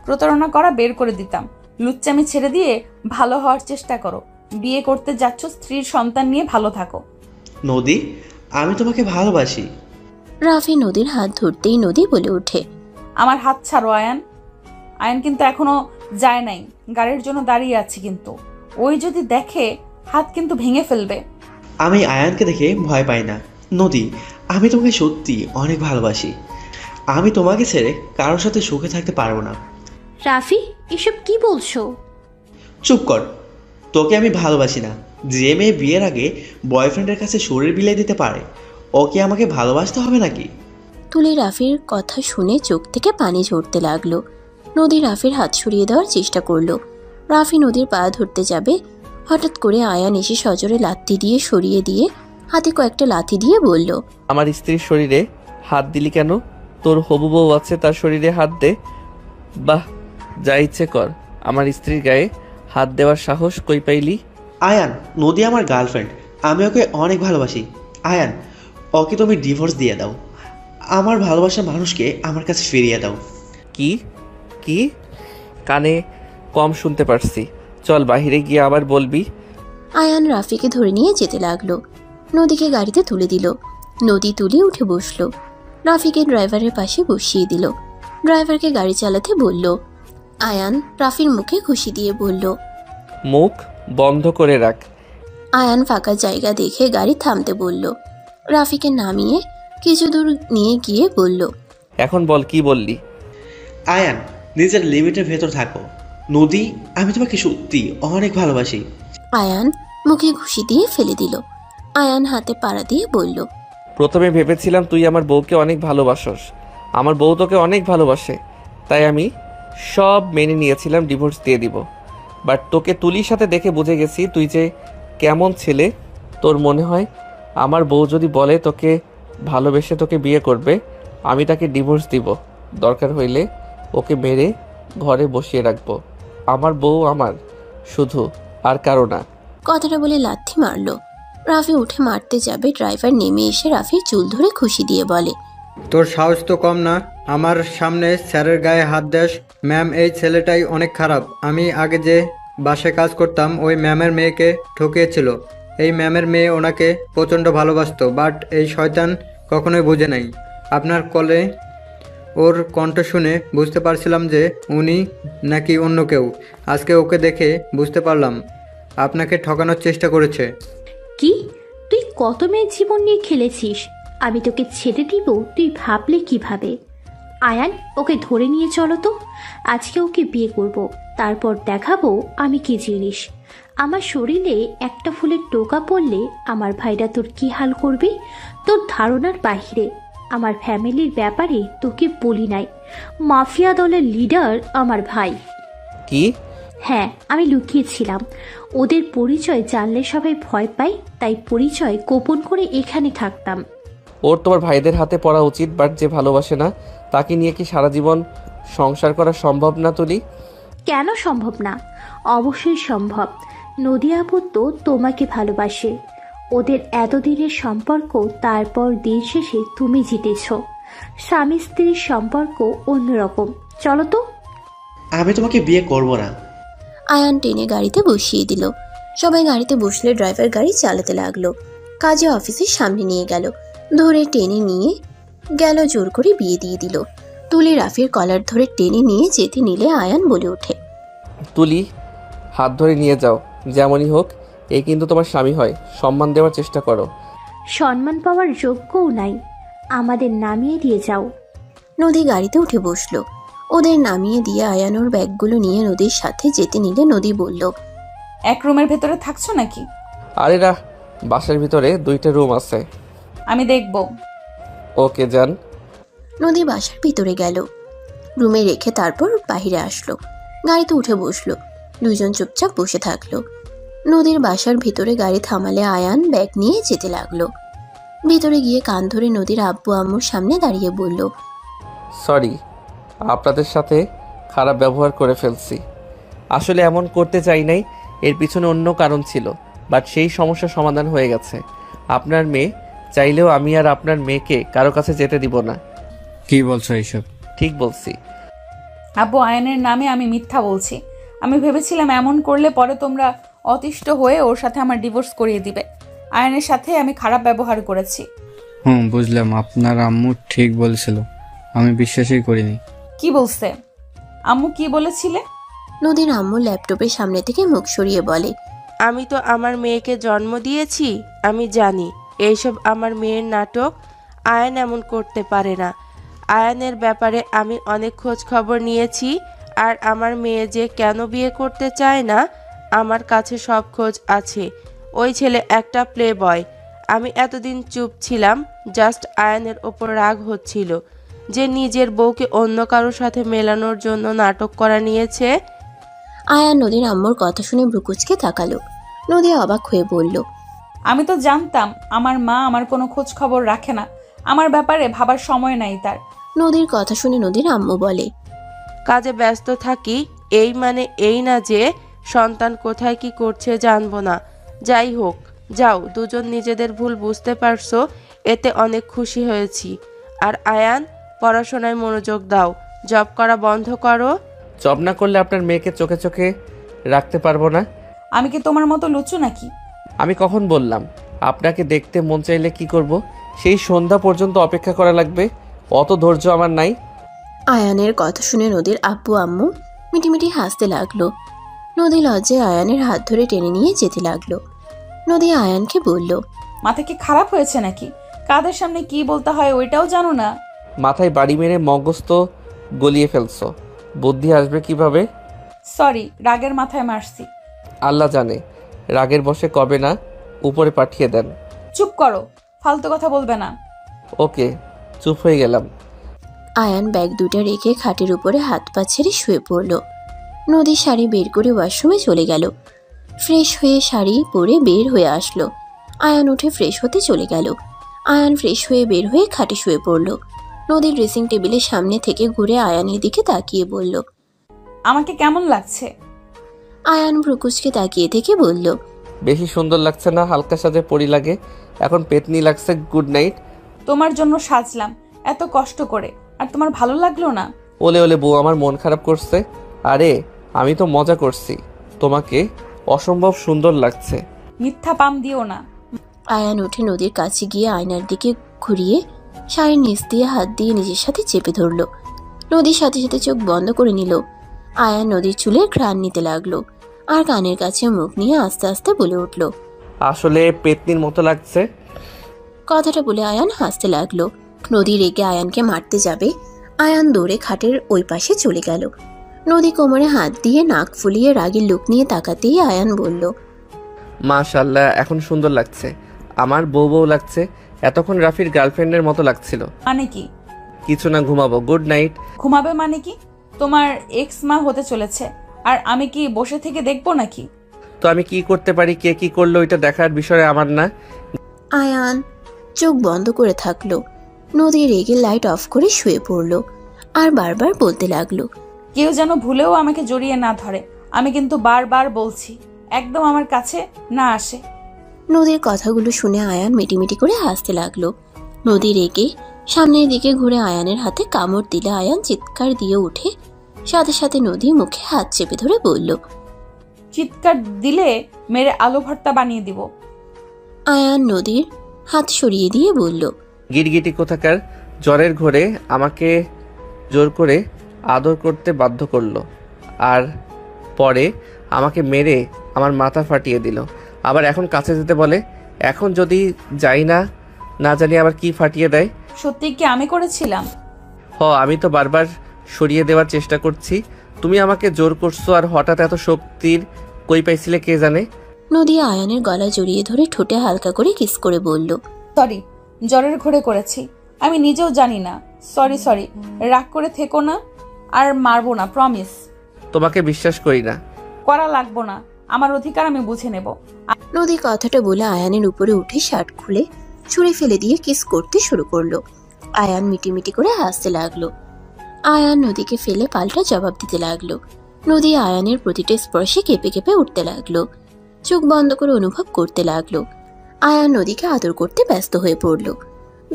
প্রতারণা করা বের করে দিতাম। লুচ্চামি ছেড়ে দিয়ে ভালো হওয়ার চেষ্টা করো। বিয়ে করতে যাচ্ছ, স্ত্রীর সন্তান নিয়ে ভালো থাকো। নদী, আমি তোমাকে ভালোবাসি। রাফি নদীর হাত ধরতেই নদী বলে ওঠে, আমার হাত ছাড়ো আয়ান। আয়ান কিন্তু এখনো যায় নাই, গাড়ির জন্য দাঁড়িয়ে আছে, কিন্তু ওই যদি দেখে হাত কিন্তু ভেঙে ফেলবে। আমি আয়ানকে দেখে ভয় পাই না। নদী, আমি তোমাকে সত্যি অনেক ভালোবাসি। আমি তোমাকে ছেড়ে কারোর সাথে সুখে থাকতে পারবো না। রাফি, এসব কি বলছো? চুপ কর। তোকে আমি ভালোবাসি না। যে মেয়ে বিয়ের আগে বয়ফ্রেন্ডের কাছে শরীর বিলিয়ে দিতে পারে, ওকে আমাকে ভালোবাসতে হবে নাকি? তুলি রাফির কথা শুনে চোখ থেকে পানি ঝরতে লাগলো। নদী রাফির হাত সরিয়ে দেওয়ার চেষ্টা করলো। রাফি নদীর পা ধরতে যাবে, হঠাৎ করে আয়ান এসে সজোরে লাথি দিয়ে সরিয়ে দিয়ে হাতে কয়েকটা লাথি দিয়ে বলল, আমার স্ত্রীর শরীরে হাত দিলি কেন? তোর হবু বউ আছে, তার শরীরে হাত দে। বাহ, যা ইচ্ছে কর। আমার স্ত্রীর গায়ে হাত দেওয়ার সাহস কই পাইলি? আয়ান, নদী আমার গার্লফ্রেন্ড। আমি ওকে অনেক ভালোবাসি। আয়ান, ওকে তুমি ডিভোর্স দিয়ে দাও। আমার ভালোবাসার মানুষকে আমার কাছে ফিরিয়ে দাও। কি কি? কানে কম শুনতে পারছি। চল বাহিরে গিয়ে আবার বলবি। আয়ান রাফিকে ধরে নিয়ে যেতে লাগলো। নদীকে গাড়িতে তুলে দিল। নদী তুলে উঠে বসলো। রাফিকে ড্রাইভারের পাশে বসিয়ে দিল। ড্রাইভারকে গাড়ি চালাতে বলল। আয়ান রাফির মুখে খুশি দিয়ে বলল, মুখ বন্ধ করে রাখ। আয়ান ফাঁকা জায়গা দেখে গাড়ি থামতে বলল। রাফিকে নামিয়ে কিছু দূর নিয়ে গিয়ে বলল, এখন বল, কি বললি? আয়ান, নিজের লিমিটের ভেতর থাকো। নদী, আমি তোমাকে সত্যি অনেক ভালোবাসি। আয়ান মুখে ঘুষি দিয়ে ফেলে দিল। আয়ান হাতে পাড়া দিয়ে বলল, প্রথমে ভেবেছিলাম তুই আমার বউকে অনেক ভালোবাসস, আমার বউ তোকে অনেক ভালোবাসে, তাই আমি সব মেনে নিয়েছিলাম ডিভোর্স দিয়ে দিব। বাট তোকে তুলির সাথে দেখে বুঝে গেছি তুই যে কেমন ছেলে। তোর মনে হয় আমার বউ যদি বলে তোকে ভালোবেসে তোকে বিয়ে করবে, আমি তাকে ডিভোর্স দিব। দরকার হইলে ওকে মেরে ঘরে বসিয়ে রাখবো। আমার বউ আমার, শুধু, আর কারো না। কথাটা বলে লাথি মারলো। রাফি উঠে মারতে যাবে, ড্রাইভার নেমে এসে রাফির চুল ধরে খুশি দিয়ে বলে, তোর সাহস তো কম না, আমার সামনে স্যারের গায়ে হাত দেস। ম্যাম, এই ছেলেটাই অনেক খারাপ। আমি আগে যে বাসায় কাজ করতাম ওই ম্যামের মেয়েকে ঠকিয়েছিল। এই ম্যামের মেয়ে ওনাকে প্রচণ্ড ভালোবাসতো, বাট এই শয়তান কখনোই বোঝে নাই। আপনার কলে ওর কণ্ঠ শুনে বুঝতে পারছিলাম যে উনি নাকি অন্য কেউ। আজকে ওকে দেখে বুঝতে পারলাম আপনাকে ঠকানোর চেষ্টা করেছে। কি? তুই কত মেয়ের জীবন নিয়ে খেলেছিস? আমি তোকে ছেড়ে দিব তুই ভাবলে কিভাবে? আয়ান, ওকে ধরে নিয়ে চলো তো। আজকে ওকে বিয়ে করব, তারপর দেখাবো আমি কি জিনিস। আমার শরীরে একটা ফুলের টোকা পড়লে আমার ভাইরা তোর কি হাল করবে তোর ধারণার বাহিরে। আমার ফ্যামিলির ব্যাপারে তোকে বলি নাই, মাফিয়া দলের লিডার আমার ভাই। কি? হ্যাঁ, আমি লুকিয়েছিলাম। ওদের পরিচয় জানলে সবাই ভয় পায়, তাই পরিচয় গোপন করে এখানে থাকতাম। ওর তোমার ভাইদের হাতে পড়া উচিত, বাট যে ভালোবাসে না তাকে নিয়ে কি সারা জীবন সংসার করা সম্ভব না তুলি? কেন সম্ভব না? অবশ্যই সম্ভব। নদী আপু তো তোমাকে ভালোবাসে। ওদের এতদিনের সম্পর্ক, তারপর দিন শেষে তুমি জিতেছ। স্বামী স্ত্রীর সম্পর্ক অন্যরকম। চলো তো। আমি তোমাকে বিয়ে করব না। আয়ান টেনে গাড়িতে বসিয়ে দিল। সবাই গাড়িতে বসলে ড্রাইভার গাড়ি চালাতে লাগলো। কাজে অফিসের সামনে নিয়ে গেল, ধরে টেনে নিয়ে গেল, জোর করে বিয়ে দিয়ে দিল। তুলি রাফির কলার ধরে টেনে নিয়ে যেতে নিলে আয়ান বলে ওঠে, তুলি, হাত ধরে নিয়ে যাও। যেমনই হোক, এই কিন্তু তোমার স্বামী হয়, সম্মান দেওয়ার চেষ্টা করো। সম্মান পাওয়ার যোগ্যও নাই, আমাদের নামিয়ে দিয়ে যাও। নদী গাড়িতে উঠে বসলো। ওদের নামিয়ে দিয়ে আয়ানোর ব্যাগগুলো নিয়ে নদীর সাথে যেতে নিলে নদী বলল, এক রুমের ভেতরে থাকছো নাকি? আরে না, বাসার ভিতরে 2টা রুম আছে। আমি দেখব। ওকে যান। নদী বাসার ভিতরে গেল। রুমে রেখে তারপর বাইরে আসলো। গাড়িতে উঠে বসলো। দুইজন চুপচাপ বসে থাকলো। নদীর বাসার ভিতরে গাড়ি থামালে আয়ান ব্যাগ নিয়ে যেতে লাগলো। ভিতরে গিয়ে কান ধরে নদীর আব্বু আম্মুর সামনে দাঁড়িয়ে বলল, সরি, আপনাদের সাথে খারাপ ব্যবহার করে ফেলছি। আসলে এমন করতে চাই নাই, এর পিছনে অন্য কারণ ছিল, বাট সেই সমস্যার সমাধান হয়ে গেছে। আপনার মেয়ে চাইলেও আমি আর আপনার মেয়েকে কারো কাছে যেতে দিব না। কি বলছো এইসব? ঠিক বলছি। আব্বু, আয়নের নামে আমি মিথ্যা বলছি। আমি ভেবেছিলাম এমন করলে পরে তোমরা অতিষ্ঠ হয়ে ওর সাথে আমার ডিভোর্স করিয়ে দিবে। আয়নের সাথে আমি খারাপ ব্যবহার করেছি। বুঝলাম। আপনার আম্মু ঠিক বলেছিল, আমি বিশ্বাসই করিনি। কি বলছে আম্মু? কি বলেছিলে? নদীর আম্মু ল্যাপটপের সামনে থেকে মুখ সরিয়ে বলে, আমি তো আমার মেয়েকে জন্ম দিয়েছি, আমি জানি এইসব আমার মেয়ের নাটক। আয়ান এমন করতে পারে না। আয়ানের ব্যাপারে আমি অনেক খোঁজ খবর নিয়েছি, আর আমার মেয়ে যে কেন বিয়ে করতে চায় না আমার কাছে সব খোঁজ আছে। ওই ছেলে একটা প্লে বয়। আমি এতদিন চুপ ছিলাম, জাস্ট আয়ানের ওপর রাগ হচ্ছিল যে নিজের বউকে অন্য কারোর সাথে মেলানোর জন্য নাটক করা নিয়েছে। আয়ান নদীর আম্মুর কথা শুনে ভ্রুকুচকে তাকালো। নদী অবাক হয়ে বলল, আমি তো জানতাম আমার মা আমার কোনো খোঁজ খবর রাখে না। আমার ব্যাপারে ভাবার সময় নাই তার। নদীর কথা শুনে নদীর আম্মু বলে, কাজে ব্যস্ত থাকি এই মানে এই না যে সন্তান কোথায় কি করছে জানবো না। যাই হোক, যাও, দুজন নিজেদের ভুল বুঝতে পারছো, এতে অনেক খুশি হয়েছি। আর আয়ান, পড়াশোনায় মনোযোগ দাও, জব করা বন্ধ করো। জব না করলে আপনার মেয়েকে চোখে চোখে রাখতে পারবো না। আমি কি তোমার মতো লুচু নাকি? আমি কখন বললাম আপনাকে দেখতে মন চাইলে কি করব? সেই সন্ধ্যা পর্যন্ত অপেক্ষা করা লাগবে? অত ধৈর্য আমার নাই। আয়ানের কথা শুনে নদীর আব্বু আম্মু মিটিমিটি হাসতে লাগলো। নদী লজ্জায় আয়ানের হাত ধরে টেনে নিয়ে যেতে লাগলো। নদী আয়ানকে বলল, মাথা কি খারাপ হয়েছে নাকি? কাদের সামনে কি বলতে হয় ওইটাও জানো না? মাথায় বাড়ি মেরে মগজ তো গলিয়ে ফেলছো, বুদ্ধি আসবে কিভাবে? সরি, রাগের মাথায় মারছি। আল্লাহ জানে রাগের বশে কবে না উপরে পাঠিয়ে দেন। চুপ করো, ফালতু কথা বলবে না। ওকে, চুপ হয়ে গেলাম। আয়ান ব্যাগ দুটো রেখে খাটের উপরে হাত পা ছেড়ে শুয়ে পড়ল। নদী শাড়ি বের করে ওয়াশরুমে চলে গেল। ফ্রেশ হয়ে শাড়ি পরে বের হয়ে আসলো। আয়ান উঠে ফ্রেশ হতে চলে গেল। আয়ান ফ্রেশ হয়ে বের হয়ে খাটে শুয়ে পড়ল। নদীর ড্রেসিং টেবিলের সামনে থেকে ঘুরে আয়ানের দিকে তাকিয়ে বলল, আমাকে কেমন লাগছে? আয়ান ভ্রুকুচকে তাকিয়ে থেকে বলল, বেশি সুন্দর লাগছে না, হালকা সাজে পরি লাগে, এখন পেতনি লাগছে। Good night. তোমার জন্য সাজলাম এত কষ্ট করে, আর তোমার ভালো লাগলো না? ওলে ওলে বউ, আমার মন খারাপ করছে। আরে আমি তো মজা করছি, তোমাকে অসম্ভব সুন্দর লাগছে। মিথ্যা পাম দিও না। আয়ান উঠে নদীর কাছে গিয়ে আয়নার দিকে ঘুরিয়ে শাড়ির নিচ দিয়ে হাত দিয়ে নিজের সাথে চেপে ধরল। নদীর সাথে সাথে চোখ বন্ধ করে নিল। আয়ান নদীর চুলে ঘ্রাণ নিতে লাগলো আর কানের কাছে মুখ নিয়ে আস্তে আস্তে বলে উঠল, আসলে পেতনির মতো লাগছে। কথাটা বলে আয়ান হাসতে লাগলো। নদী রেগে আয়ানকে মারতে যাবে। আয়ান দৌড়ে খাটের ওই পাশে চলে গেল। নদী কোমরে হাত দিয়ে নাক ফুলিয়ে রাগের লুক নিয়ে তাকাতেই আয়ান বলল, মাশাআল্লাহ, এখন সুন্দর লাগছে। আমার বউ বউ লাগছে, এতক্ষণ রাফির গার্লফ্রেন্ডের মতো লাগছিল। মানে কি? কিছু না, ঘুমাবো। Good night. ঘুমাবে মানে কি? তোমার এক্স মা হতে চলেছে, আর আমি কি বসে থেকে দেখবো নাকি? তো আমি কি করতে পারি, কে কি করলো ওইটা দেখার বিষয় আমার না। আয়ান চোখ বন্ধ করে থাকলো। নদী রেগে লাইট অফ করে শুয়ে পড়লো আর বারবার বলতে লাগলো, কেউ যেন ভুলেও আমাকে জড়িয়ে না ধরে। আমি কিন্তু বারবার বলছি, একদম আমার কাছে না আসে। নদীর কথাগুলো শুনে আয়ান মিটিমিটি করে হাসতে লাগলো। নদী রেগে সামনের দিকে ঘুরে আয়ানের হাতে কামড় দিলে আয়ান চিৎকার দিয়ে উঠে সাথে সাথে নদী মুখে হাত চেপে ধরে বলল, চিৎকার দিলে মেরে আলু ভর্তা বানিয়ে দিব। আয়ান নদীর হাত সরিয়ে দিয়ে বলল, গিরগিটি কোথাকার, জ্বরের ঘোরে আমাকে জোর করে আদর করতে বাধ্য করলো, আর পরে আমাকে মেরে আমার মাথা ফাটিয়ে দিল। আবার এখন কাছে যেতে বলে। এখন যদি যাই না, না জানি আবার কি ফাটিয়ে দেয়। সত্যি কি আমি করেছিলাম? আমি তো বারবার সরিয়ে দেওয়ার চেষ্টা করছি, তুমি আমাকে জোর করছো। আর হঠাৎ এত শক্তির কই পাইছিলে কে জানে। নদী আয়ানের গলা জড়িয়ে ধরে ঠোঁটে হালকা করে কিস করে বলল, সরি, জ্বরের ঘোরে করেছি, আমি নিজেও জানি না। সরি, রাগ করে থেকো না। আর মারবো না, প্রমিস। তোমাকে বিশ্বাস করি না। করা লাগবো না, আমার অধিকার আমি বুঝে নেব। নদী কথাটা বলে আয়ানের উপরে উঠে শার্ট খুলে ছুঁড়ে ফেলে দিয়ে কিস করতে শুরু করলো। আয়ান মিটিমিটি করে হাসতে লাগলো। আয়ান নদীকে ফেলে পাল্টা জবাব দিতে লাগলো। নদী আয়ানের প্রতিটা স্পর্শে কেঁপে কেঁপে উঠতে লাগলো, চোখ বন্ধ করে অনুভব করতে লাগলো। আয়ান নদীকে আদর করতে ব্যস্ত হয়ে পড়ল।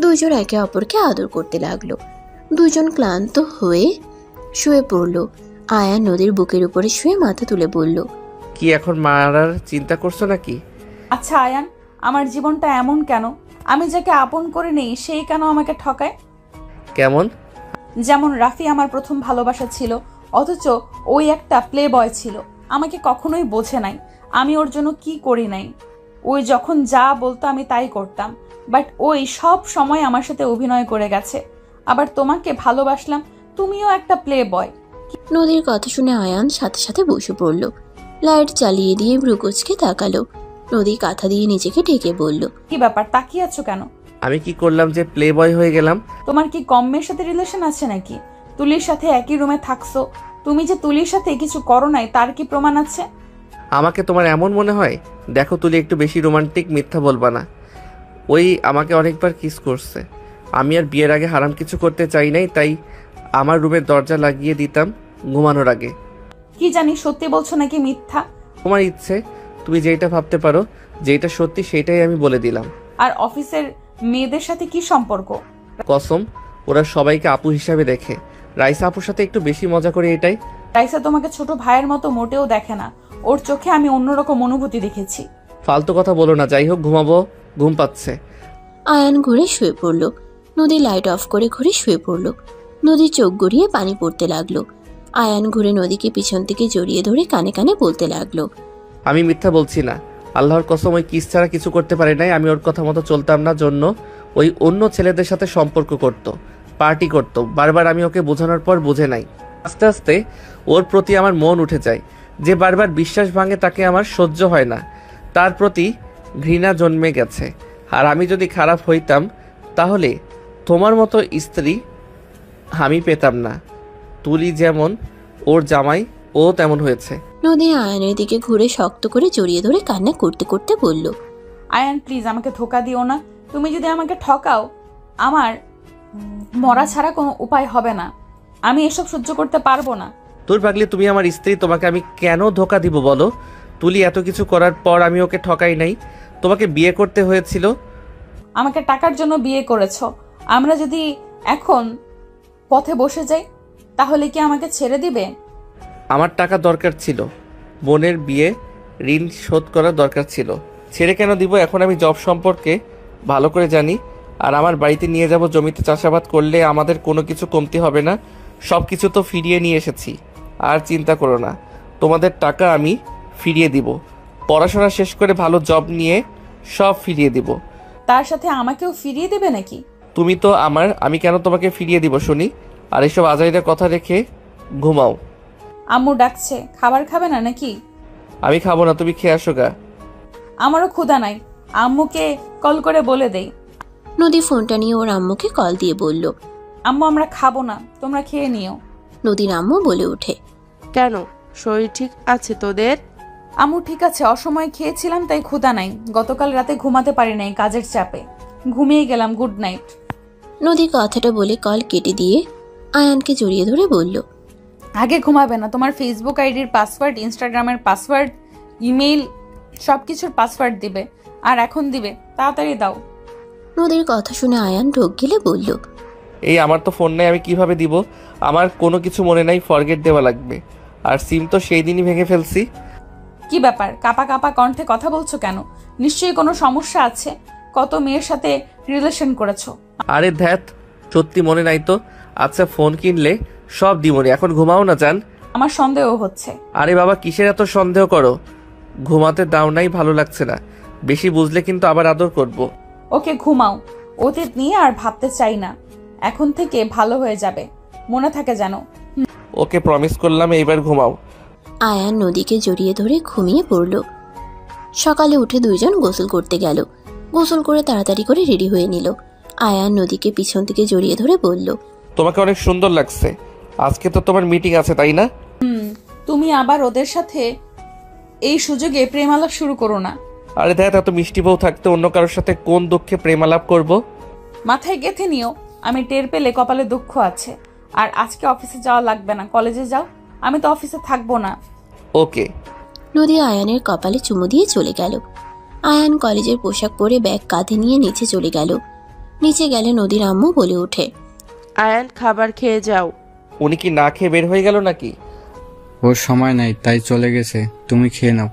দুজন একে অপরকে আদর করতে লাগলো। দুজন ক্লান্ত হয়ে শুয়ে পড়ল। আয়ান নদীর বুকের উপরে শুয়ে মাথা তুলে বলল, কি এখন মারার চিন্তা করছো নাকি? আচ্ছা আয়ান, আমার জীবনটা এমন কেন? আমি যাকে আপন করে নেই সেই কেন আমাকে ঠকায়? কেমন? যেমন রাফি আমার প্রথম ভালোবাসা ছিল, অথচ ওই একটা প্লে বয় ছিল। আমাকে কখনোই বোঝে নাই আমি ওর জন্য কি করি নাই। ওই যখন যা বলতো আমি তাই করতাম, বাট ওই সব সময় আমার সাথে অভিনয় করে গেছে। আবার তোমাকে ভালোবাসলাম, তুমিও একটা প্লে বয়। নদীর কথা শুনে আয়ান সাথে সাথে বসে পড়ল। লাইট চালিয়ে দিয়ে ভ্রুকুচকে তাকালো। নদী কাঁথা দিয়ে নিজেকে ঢেকে বলল, কি ব্যাপার, তাকিয়ে আছো কেন? আমি কি করলাম যে প্লে বয় হয়ে গেলাম? তোমার কি কম মেয়ের সাথে রিলেশন আছে নাকি? তুলির সাথে একই রুমে থাকছো, তুমি যে তুলির সাথে কিছু করো নাই তার কি প্রমাণ আছে? আমাকে তোমার এমন মনে হয়? দেখো তুলি, একটু বেশি রোমান্টিক, মিথ্যা বলবা না। ওই আমাকে অনেকবার কিস করছে। আমি আর বিয়ের আগে হারাম কিছু করতে চাই নাই, তাই আমার রুমের দরজা লাগিয়ে দিতাম ঘুমানোর আগে। কি জানি সত্যি বলছো নাকি মিথ্যা? তোমার ইচ্ছে, তুমি যেটা ভাবতে পারো, যেটা সত্যি সেটাই আমি বলে দিলাম। আর অফিসের মেয়েদের সাথে কি সম্পর্ক? কসম, ওরা সবাইকে আপু হিসাবে দেখে। রাইসা আপুর সাথে একটু বেশি মজা করে, এটাই। রাইসা তোমাকে ছোট ভাইয়ের মতো মোটেও দেখে না, ওর চোখে আমি অন্যরকম অনুভূতি দেখেছি। ফালতু কথা বলো না, যাই হোক ঘুমাবো, ঘুম পাচ্ছে। আয়ান ঘুরে শুয়ে পড়ল। নদী লাইট অফ করে ঘুরে শুয়ে পড়ল। নদী চোখ গড়িয়ে পানি পড়তে লাগলো। আয়ান ঘুরে নদীকে পিছন থেকে জড়িয়ে ধরে কানে কানে বলতে লাগলো, আমি মিথ্যা বলছি না, আল্লাহর কসম, ওই কিস ছাড়া কিছু করতে পারি নাই। আমি ওর কথা মতো চলতাম না জন্য ওই অন্য ছেলেদের সাথে সম্পর্ক করত, পার্টি করত। বারবার আমি ওকে বোঝানোর পর বুঝে নাই। আস্তে আস্তে ওর প্রতি আমার মন উঠে যায়। যে বারবার বিশ্বাস ভাঙে তাকে আমার সহ্য হয় না, তার প্রতি ঘৃণা জন্মে গেছে। আর আমি যদি খারাপ হইতাম তাহলে তোমার মতো স্ত্রী আমি পেতাম না। তুলি যেমন ওর জামাই, ও তেমন হয়েছে। নদী আয়ানের দিকে ঘুরে শক্ত করে জড়িয়ে ধরে কান্না করতে করতে বলল, আয়ান প্লিজ আমাকে ধোকা দিও না। তুমি যদি আমাকে ঠকাও, আমার মরা ছাড়া কোনো উপায় হবে না। আমি এসব সহ্য করতে পারবো না। তোর পাগলি, তুমি আমার স্ত্রী, তোমাকে আমি কেন ধোকা দিব বলো? তুলি এত কিছু করার পর আমি ওকে ঠকাই নাই। তোমাকে বিয়ে করতে হয়েছিল। আমাকে টাকার জন্য বিয়ে করেছো। আমরা যদি এখন পথে বসে যাই তাহলে কি আমাকে ছেড়ে দিবে? আমার টাকা দরকার ছিল, বোনের বিয়ে, ঋণ শোধ করার দরকার ছিল। ছেড়ে কেন দিব? এখন আমি জব সম্পর্কে ভালো করে জানি। আর আমার বাড়িতে নিয়ে যাব, জমিতে চাষাবাদ করলে আমাদের কোনো কিছু কমতি হবে না। সব কিছু তো ফিরিয়ে নিয়ে এসেছি, আর চিন্তা করো না। তোমাদের টাকা আমি ফিরিয়ে দিব। পড়াশোনা শেষ করে ভালো জব নিয়ে সব ফিরিয়ে দিব। তার সাথে আমাকেও ফিরিয়ে দেবে নাকি? তুমি তো আমার, আমি কেন তোমাকে ফিরিয়ে দিব শুনি? আর এসব আজাইরা কথা রেখে ঘুমাও। আম্মু ডাকছে, খাবার খাবে না নাকি? আমি খাবো না, তুমি খেয়ে আসো গা। আমারও ক্ষুধা নাই, আম্মুকে কল করে বলে দেই। নদী ফোনটা নিয়ে ওর আম্মুকে কল দিয়ে বলল, আম্মু আমরা খাবো না, তোমরা খেয়ে নিও। নদীর আম্মু বলে ওঠে, কেন, শরীর ঠিক আছে তোদের? আম্মু ঠিক আছে, অসময়ে খেয়েছিলাম তাই ক্ষুধা নাই। গতকাল রাতে ঘুমাতে পারি নাই কাজের চাপে, ঘুমিয়ে গেলাম। Good night. নদী কথাটা বলে কল কেটে দিয়ে আয়ানকে জড়িয়ে ধরে বলল, আগে ঘুমাবে না? তোমার ফেসবুক আইডির পাসওয়ার্ড, ইনস্টাগ্রামের পাসওয়ার্ড, ইমেল, সবকিছুর পাসওয়ার্ড দিবে। আর এখন দিবে, তাড়াতাড়ি দাও। নদীর কথা শুনে আয়ান ঢোক গিলে বলল, এই আমার তো ফোন নাই, আমি কিভাবে দিব? আমার কোনো কিছু মনে নাই, ফরগেট দেওয়া লাগবে। আর সিম তো সেই দিনই ভেঙে ফেলছি। কি ব্যাপার, কাপা কাপা কণ্ঠে কথা বলছো কেন? নিশ্চয়ই কোনো সমস্যা আছে। কত মেয়ের সাথে রিলেশন করেছো? আরে ধ্যাত, সত্যি মনে নাই তো। আচ্ছা ফোন কিনলে সব দিমনি, এখন ঘুমাও না জান। আমার সন্দেহ হচ্ছে। আরে বাবা, কিসের এত সন্দেহ করো? ঘুমাতে দাও নাই, ভালো লাগছে না। বেশি বুঝলে কিন্তু আবার আদর করব। ওকে ঘুমাও, অতীত নিয়ে আর ভাবতে চাই না। এখন থেকে ভালো হয়ে যাবে, মনে থাকে যেন। ওকে প্রমিস করলাম, এইবার ঘুমাও। আয়ান নদীকে জড়িয়ে ধরে ঘুমিয়ে পড়ল। সকালে উঠে দুইজন গোসল করতে গেল। গোসল করে তাড়াতাড়ি করে রেডি হয়ে নিল। আয়ান নদীকে পিছন থেকে জড়িয়ে ধরে বলল, তোমাকে অনেক সুন্দর লাগছে। আজকে তো তোমার মিটিং আছে তাই না? তুমি আবার ওদের সাথে এই সুযোগে প্রেমালাপ শুরু করো না। আরে দেখ, এত মিষ্টি বউ থাকতে অন্য কারোর সাথে কোন দুঃখে প্রেমালাপ করব? মাথায় গেঁথে নিও, আমি টের পেলে কপালে দুঃখ আছে। আর আজকে অফিসে যাওয়া লাগবে না, কলেজে যাও। আমি তো অফিসে থাকবো না। ওকে। নদী আয়ানের কপালে চুমু দিয়ে চলে গেল। আয়ান কলেজের পোশাক পরে ব্যাগ কাঁধে নিয়ে নিচে চলে গেল। নিচে গেলে নদীর আম্মু বলে ওঠে, আয়ান খাবার খেয়ে যাও। উনি কি না খেয়ে বের হয়ে গেল নাকি? ওর সময় নাই তাই চলে গেছে, তুমি খেয়ে নাও।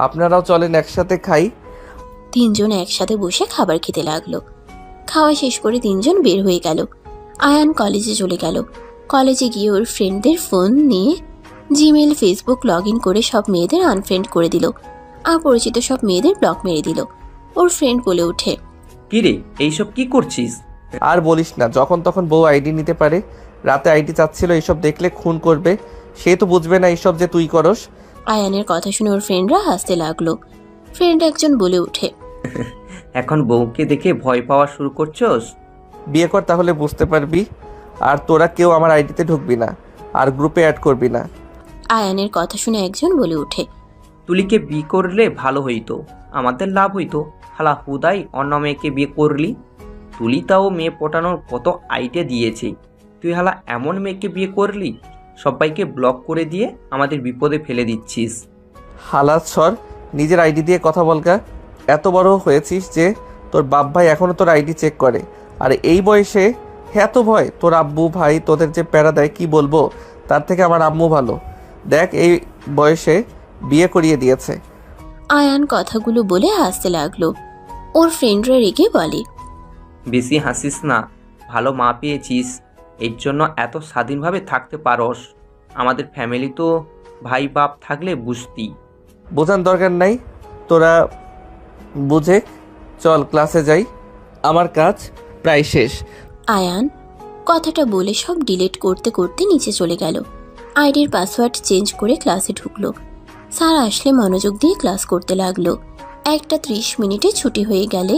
আপনারাও চলেন একসাথে খাই। তিনজন একসাথে বসে খাবার খেতে লাগলো। খাওয়া শেষ করে তিনজন বের হয়ে গেল। আয়ান কলেজে চলে গেল। কলেজে গিয়ে ওর ফ্রেন্ডদের ফোন নিয়ে জিমেল ফেসবুক লগ ইন করে সব মেয়েদের আনফ্রেন্ড করে দিল। অপরিচিত সব মেয়েদের ব্লক মেরে দিল। ওর ফ্রেন্ড বলে ওঠে, কিরে এইসব কি করছিস? আর বলিস না, যখন তখন বউ আইডি নিতে পারে। রাতে আইডি চাচ্ছিল, এইসব দেখলে খুন করবে। সে তো বুঝবে না এইসব যে তুই করস। আয়ানের কথা শুনে ওর ফ্রেন্ডরা হাসতে লাগলো। ফ্রেন্ড একজন বলে ওঠে, এখন বউকে দেখে ভয় পাওয়া শুরু করছস? বিয়ে কর, তাহলে বুঝতে পারবি। আর তোরা কেউ আমার আইডিতে ঢুকবি না, আর গ্রুপে অ্যাড করবি না। আয়ানের কথা শুনে একজন বলে ওঠে, তুলিকে বিয়ে করলে ভালো হইতো, আমাদের লাভ হইতো। হালা হুদাই অন্য মেয়েকে বিয়ে করলি। তুলি তাও মেয়ে পটানোর কত আইডিয়া দিয়েছে, তুই হালা এমন মেয়েকে বিয়ে করলি, সবাইকে ব্লক করে দিয়ে আমাদের বিপদে ফেলে দিচ্ছিস। হালাত সর, নিজের আইডি দিয়ে কথা বলগা। এত বড় হয়েছিস যে তোর বাপ ভাই এখনো তোর আইডি চেক করে, আর এই বয়সে এত ভয়? তোর আব্বু ভাই তোদের যে প্যারা দেয় কি বলবো। তার থেকে আমার আম্মু ভালো, দেখ এই বয়সে বিয়ে করিয়ে দিয়েছে। আয়ান কথাগুলো বলে হাসতে লাগলো। ওর ফ্রেন্ডরা রেগে বলে, বেশি হাসিস না, ভালো মা পেয়েছিস, এর জন্য এত স্বাধীনভাবে থাকতে পারস। আমাদের ফ্যামিলি তো ভাই বাপ থাকলে বুঝতি। বোঝার দরকার নাই, তোরা বুঝে চল ক্লাসে যাই, আমার কাজ প্রায় শেষ। আয়ান কথাটা বলে সব ডিলিট করতে করতে নিচে চলে গেল। আইডির পাসওয়ার্ড চেঞ্জ করে ক্লাসে ঢুকলো। স্যার আসলে মনোযোগ দিয়ে ক্লাস করতে লাগলো। 1:30 মিনিটে ছুটি হয়ে গেলে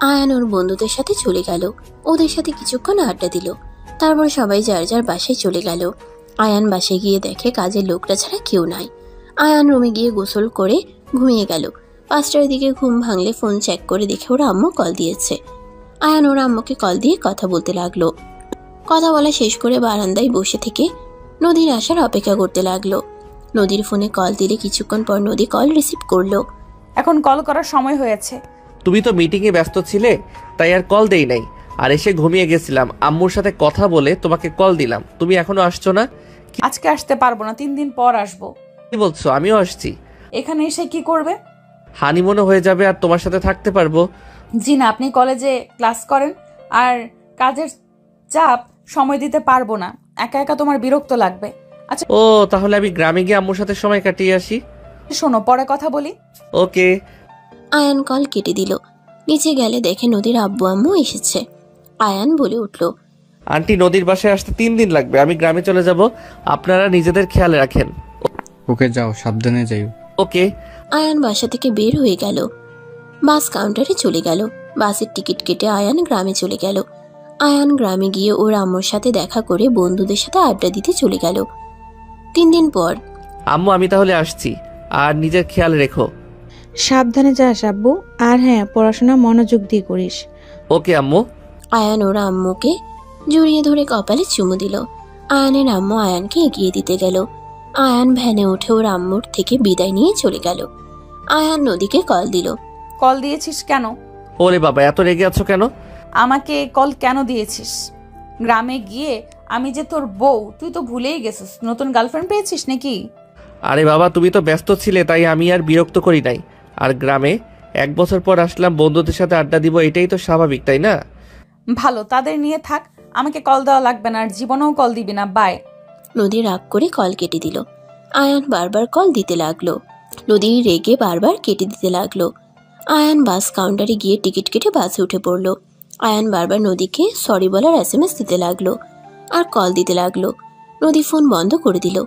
আয়ান ওর বন্ধুদের সাথে চলে গেল। ওদের সাথে কিছুক্ষণ আড্ডা দিল। তারপর সবাই যার যার বাসায় চলে গেল। আয়ান বাসায় গিয়ে দেখে কাজের লোকটা ছাড়া কেউ নাই। আয়ান রুমে গিয়ে গোসল করে ঘুমিয়ে গেল। 5টার দিকে ঘুম ভাঙলে ফোন চেক করে দেখে ওর আম্মু কল দিয়েছে। আয়ান ওর আম্মুকে কল দিয়ে কথা বলতে লাগলো। কথা বলা শেষ করে বারান্দায় বসে থেকে নদীর আসার অপেক্ষা করতে লাগলো। নদীর ফোনে কল দিলে কিছুক্ষণ পর নদী কল রিসিভ করলো। এখন কল করার সময় হয়েছে। তুমি তো মিটিংয়ে ব্যস্ত ছিলে, তাই আর কল দেই নাই, আর এসে ঘুমিয়ে গেছিলাম। আম্মুর সাথে কথা বলে তোমাকে কল দিলাম, তুমি এখনো আসছো না। আজকে আসতে পারবো না, 3 দিন পর আসবো। কি বলছো? আমিও আসছি। এখানে এসে কি করবে? হানিমুনও হয়ে যাবে আর তোমার সাথে থাকতে পারবো। জি না, আপনি কলেজে ক্লাস করেন আর কাজের চাপ সময় দিতে পারবো না। একা একা তোমার বিরক্ত লাগবে। আচ্ছা ও, তাহলে আমি গ্রামে গিয়ে আম্মুর সাথে সময় কাটিয়ে আসি। শোনো, পরে কথা বলি। ওকে। আয়ান কল কেটে দিল। নিচে গেলে দেখে নদীর আব্বু আম্মু এসেছে। আয়ান বলে উঠল, আন্টি, নদীর বাসায় আসতে 3 দিন লাগবে, আমি গ্রামে চলে যাব, আপনারা নিজেদের খেয়াল রাখেন। ওকে যাও, সাবধানে যাইও। ওকে। আয়ান বাসা থেকে বের হয়ে গেল। বাস কাউন্টারে চলে গেল। বাসের টিকিট কেটে আয়ান গ্রামে চলে গেল। আয়ান গ্রামে গিয়ে ওর আম্মুর সাথে দেখা করে বন্ধুদের সাথে আড্ডা দিতে চলে গেল। 3 দিন পর, আম্মু আমি তাহলে আসছি, আর নিজের খেয়াল রেখো। সাবধানে যাস আব্বু, আর হ্যাঁ পড়াশোনা মনোযোগ দিয়ে করিস। ওকে আম্মু। আয়ান ওর আম্মুকে জড়িয়ে ধরে কপালে চুমু দিল। আয়ানের আম্মু আয়ানকে এগিয়ে দিতে গেল। আয়ান ভ্যানে উঠে ওর আম্মুর থেকে বিদায় নিয়ে চলে গেল। আয়ান নদীকে কল দিল। কল দিয়েছিস কেন? ওরে বাবা, এত রেগে আছো কেন? আমাকে কল কেন দিয়েছিস? গ্রামে গিয়ে আমি যে তোর বউ, তুই তো ভুলেই গেছিস। নতুন গার্লফ্রেন্ড পেয়েছিস নাকি? আরে বাবা, তুমি তো ব্যস্ত ছিলে, তাই আমি আর বিরক্ত করি নাই। আর গ্রামে 1 বছর পর আসলাম, বন্ধুদের সাথে আড্ডা দিব, এটাই তো স্বাভাবিক, তাই না? ভালো, তাদের নিয়ে থাক, আমাকে কল দেওয়া লাগবে না, আর জীবনেও কল দিবি না। বাই। নদী রাগ করে কল কেটে দিল। আয়ান বারবার কল দিতে লাগলো। নদী রেগে বারবার কেটে দিতে লাগলো। আয়ান বাস কাউন্টারে গিয়ে টিকিট কেটে বাসে উঠে পড়লো। আয়ান বারবার নদীকে সরি বলার SMS দিতে লাগলো আর কল দিতে লাগলো। নদী ফোন বন্ধ করে দিল।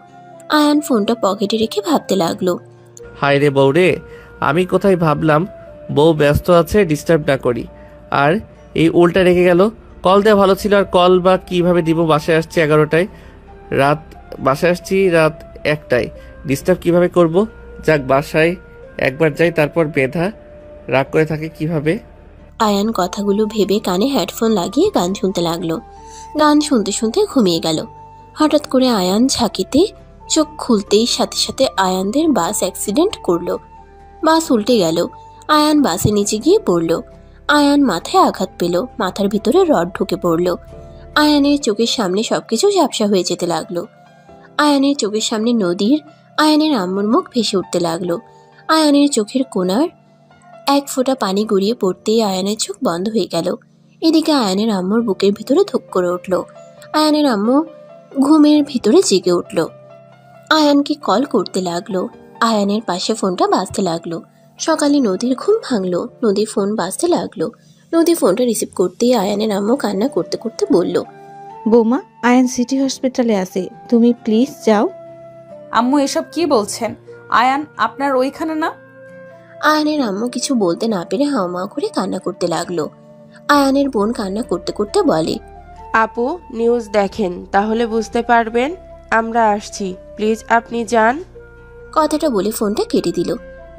আয়ান ফোনটা পকেটে রেখে ভাবতে লাগলো, হায় রে বউ রে, আমি কোথায় ভাবলাম বউ ব্যস্ত আছে, ডিস্টার্ব না করি, আর এই উল্টা রেখে গেল। কল দেওয়া ভালো ছিল, আর কল বা কিভাবে দিব? বাসায় আসছে 11টায়, বাসায় আসছি রাত 1টায়, ডিস্টার্ব কিভাবে করব? যাক, বাসায় একবার যাই, তারপর বেধা রাগ করে থাকে কিভাবে। আয়ান কথাগুলো ভেবে কানে হেডফোন লাগিয়ে গান শুনতে লাগলো। গান শুনতে শুনতে ঘুমিয়ে গেল। হঠাৎ করে আয়ান ঝাঁকিতে চোখ খুলতেই সাথে সাথে আয়ানদের বাস অ্যাক্সিডেন্ট করলো। বাস উল্টে গেল। আয়ান বাসের নিচে গিয়ে পড়ল। আয়ান মাথায় আঘাত পেল, মাথার ভিতরে রড ঢুকে পড়ল। আয়ানের চোখের সামনে সবকিছু ঝাপসা হয়ে যেতে লাগলো। আয়ানের চোখের সামনে নদীর, আয়ানের আম্মুর মুখ ভেসে উঠতে লাগলো। আয়ানের চোখের কোণার এক ফোঁটা পানি গড়িয়ে পড়তেই আয়ানের চোখ বন্ধ হয়ে গেল। এদিকে আয়ানের আম্মুর বুকের ভিতরে ধুক করে উঠল। আয়ানের আম্মু ঘুমের ভিতরে জেগে উঠল। আয়ানকে কল করতে লাগলো। আয়ানের পাশে ফোনটা বাজতে লাগলো। সকালে নদীর ঘুম ভাঙলো। নদীর ফোন বাজতে লাগলো। নদী ফোনটা রিসিভ করতেই আয়ানের আম্মু কান্না করতে করতে বলল, বৌমা, আয়ান সিটি হসপিটালে আছে, তুমি প্লিজ যাও। আম্মু এসব কি বলছেন? আয়ান আপনার ওইখানে না? আয়ানের আম্মু কিছু বলতে না পেরে হাওমাও করে কান্না করতে লাগলো। আয়ানের বোন কান্না করতে করতে বলে, আপু, নিউজ দেখেন, তাহলে বুঝতে পারবেন। আমরা আসছি, প্লিজ আপনি যান। কথাটা বলে ফোনটা কেটে দিল।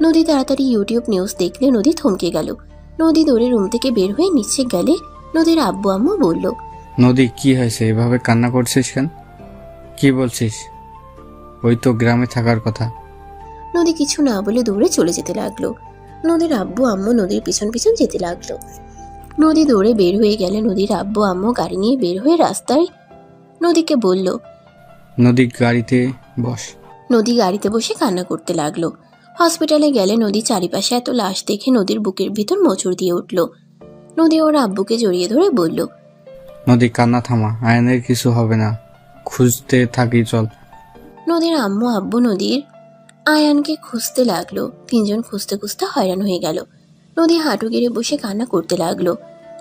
নদী তাড়াতাড়ি ইউটিউব নিউজ দেখলে নদী থমকে গেল। নদী দৌড়ে রুম থেকে বের হয়ে নিচে গেলে নদীর আব্বু আম্মু বলল, নদী কি হয়েছে, এভাবে কান্না করছিস কেন? কি বলছিস? ওই তো গ্রামে থাকার কথা। নদী কিছু না বলে দৌড়ে চলে যেতে লাগলো। নদীর আব্বু আম্মু নদীর পিছন পিছন যেতে লাগলো। নদী দৌড়ে বের হয়ে গেলে নদীর আব্বু আম্মু গাড়ি নিয়ে বের হয়ে রাস্তায় নদীকে বলল, নদী গাড়িতে বস। নদী গাড়িতে বসে কান্না করতে লাগলো। হসপিটালে গেলে নদী চারিপাশে এত লাশ দেখে নদীর বুকের ভিতর মোচড় দিয়ে উঠল। নদী ওর আব্বুকে জড়িয়ে ধরে বলল, নদী কান্না থামা, আয়নের কিছু হবে না, খুঁজতে থাকি চল। নদীর আম্মু আব্বু নদীর আয়ানকে খুঁজতে লাগলো। তিনজন খুঁজতে খুঁজতে হয়রান হয়ে গেল। নদী হাঁটু গেড়ে বসে কান্না করতে লাগলো।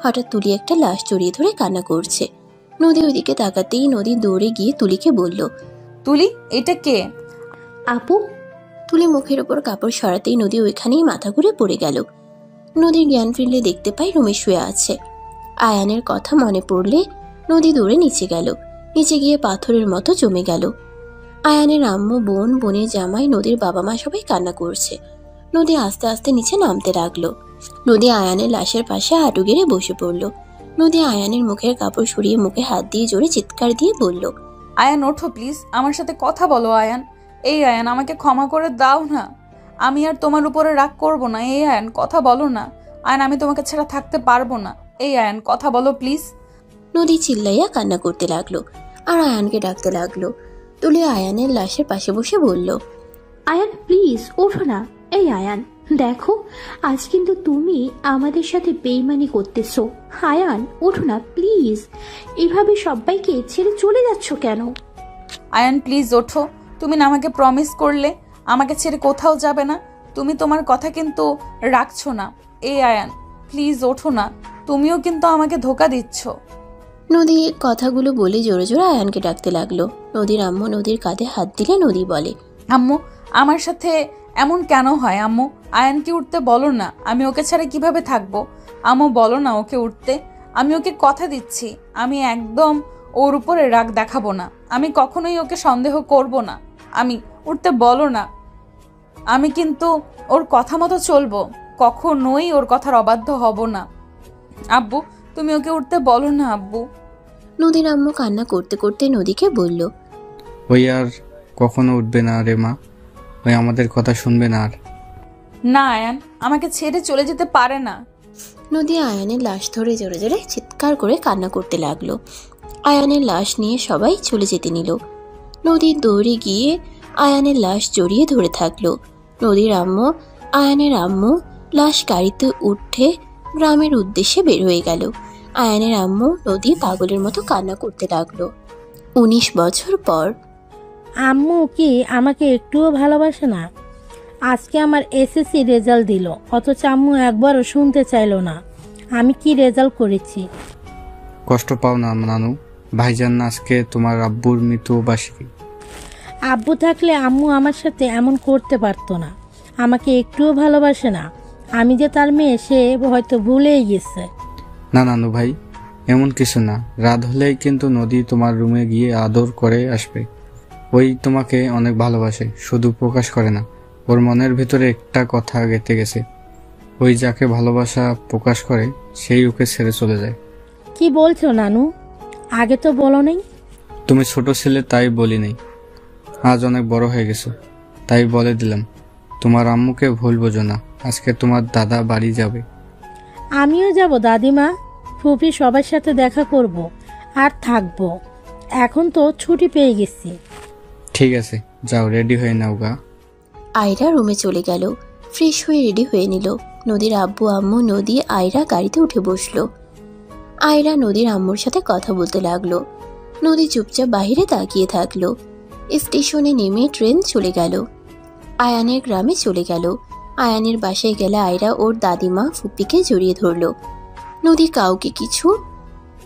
হঠাৎ তুলি একটা লাশ জড়িয়ে ধরে কান্না করছে। নদী ওইদিকে তাকাতেই নদী দৌড়ে গিয়ে তুলিকে বলল, তুলি, এটা কে? আপু। তুলি মুখের ওপর কাপড় সরাতেই নদী ওইখানেই মাথা ঘুরে পড়ে গেল। নদীর জ্ঞান ফিরলে দেখতে পাই রুমে শুয়ে আছে। আয়ানের কথা মনে পড়লে নদী দৌড়ে নিচে গেল। নিচে গিয়ে পাথরের মতো জমে গেল। আয়ানের আম্মু, বোন, বোনের জামাই, নদীর বাবা মা সবাই কান্না করছে। নদী আস্তে আস্তে নিচে নামতে লাগলো। নদী আয়ানের লাশের পাশে হাঁটু গেড়ে বসে পড়ল। নদী আয়ানের মুখের কাপড় সরিয়ে মুখে হাত দিয়ে জোরে চিৎকার দিয়ে বলল, আয়ান ওঠো প্লিজ, আমার সাথে কথা বলো। আয়ান, এই আয়ান, আমাকে ক্ষমা করে দাও না। আমি আর তোমার উপরে রাগ করব না। এই আয়ান, কথা বলো না। আয়ান, আমি তোমাকে ছাড়া থাকতে পারবো না। এই আয়ান, কথা বলো প্লিজ। নদী চিল্লাইয়া কান্না করতে লাগলো আর আয়ানকে ডাকতে লাগলো। তুলি আয়ানের লাশের পাশে বসে বলল, আয়ান প্লিজ ওঠো না। এই আয়ান, দেখো আজ কিন্তু তুমি আমাদের সাথে বেইমানি করতেছো। আয়ান ওঠো না প্লিজ, এভাবে সবাইকে ছেড়ে চলে যাচ্ছ কেন? আয়ান প্লিজ ওঠো। তুমি না আমাকে প্রমিস করলে আমাকে ছেড়ে কোথাও যাবে না। তুমি তোমার কথা কিন্তু রাখছো না। এই আয়ান, প্লিজ ওঠো না। তুমিও কিন্তু আমাকে ধোকা দিচ্ছ। নদী কথাগুলো বলে জোরে জোরে আয়ানকে ডাকতে লাগলো। নদীর আম্মু নদীর কাঁধে হাত দিলে নদী বলে, আম্মু, আমার সাথে এমন কেন হয়? আম্মু, আয়ানকে উঠতে বলো না। আমি ওকে ছাড়া কিভাবে থাকবো? আম্মু, বলো না ওকে উঠতে। আমি ওকে কথা দিচ্ছি, আমি একদম ওর উপরে রাগ দেখাবো না। আমি কখনোই ওকে সন্দেহ করব না। আমি উঠতে বলো না। আমি কিন্তু ওর কথা মতো চলবো, কখনোই ওর কথার অবাধ্য হব না। আব্বু, তুমি ওকে উঠতে বলো না। আব্বু। নদীর আম্মু কান্না করতে করতে নদীকে বলল, ওই আর কখনো উঠবে না রে মা, ওই আমাদের কথা শুনবে না আর। না আয়ান, আমাকে ছেড়ে চলে যেতে পারে না। নদী আয়ানের লাশ ধরে জোরে জোরে চিৎকার করে কান্না করতে লাগলো। আয়ানের লাশ নিয়ে সবাই চলে যেতে নিল। নদীর দৌড়ে গিয়ে আয়ানের লাশ জড়িয়ে ধরে থাকলো। নদীর আম্মু, আয়ানের আম্মু লাশ গাড়িতে উঠে গ্রামের উদ্দেশ্যে বের হয়ে গেল। আয়ানের আম্মু নদী পাগলের মতো কান্না করতে লাগলো। 19 বছর পর। আম্মু কি আমাকে একটুও ভালোবাসে না? আজকে আমার এসএসসি রেজাল্ট দিল, অথচ আম্মু একবারও শুনতে চাইলো না আমি কি রেজাল্ট করেছি। কষ্ট পাও না নানু, ভাইজান আজকে তোমার আব্বুর মৃত্যুবার্ষিকী। আব্বু থাকলে আম্মু আমার সাথে এমন করতে পারতো না। আমাকে একটুও ভালোবাসে না। আমি যে তার মেয়ে সে হয়তো ভুলেই গেছে। না নানু ভাই, এমন কিছু না, রাত হলেই কিন্তু নদী তোমার রুমে গিয়ে আদর করে আসবে। ওই তোমাকে অনেক ভালোবাসে, শুধু প্রকাশ করে না, ওর মনের ভিতরে একটা কথা গেঁথে গেছে। ওই যাকে ভালোবাসা প্রকাশ করে সেই ওকে ছেড়ে চলে যায়। কি বলছো নানু? আগে তো বলো নেই। তুমি ছোট ছেলে তাই বলি নাই, আজ অনেক বড় হয়ে গেছো তাই বলে দিলাম। তোমার আম্মুকে ভুল বোঝো না, আজকে তোমার দাদা বাড়ি যাবে। আমিও যাব দাদিমা, ফুপি সবার সাথে দেখা করব আর থাকবো। এখন তো ছুটি পেয়ে গেছি। ঠিক আছে, যাও রেডি হয়ে নাও গা। আয়রা রুমে চলে গেল, ফ্রেশ হয়ে রেডি হয়ে নিল। নদীর আব্বু আম্মু, নদী, আয়রা গাড়িতে উঠে বসলো। আয়রা নদীর আম্মুর সাথে কথা বলতে লাগলো। নদী চুপচাপ বাহিরে তাকিয়ে থাকলো। স্টেশনে নেমে ট্রেন চলে গেল। আয়ানের গ্রামে চলে গেল। আয়ানের বাসায় গেলে আয়রা ওর দাদিমা ফুপ্পিকে জড়িয়ে ধরল। নদী কাউকে কিছু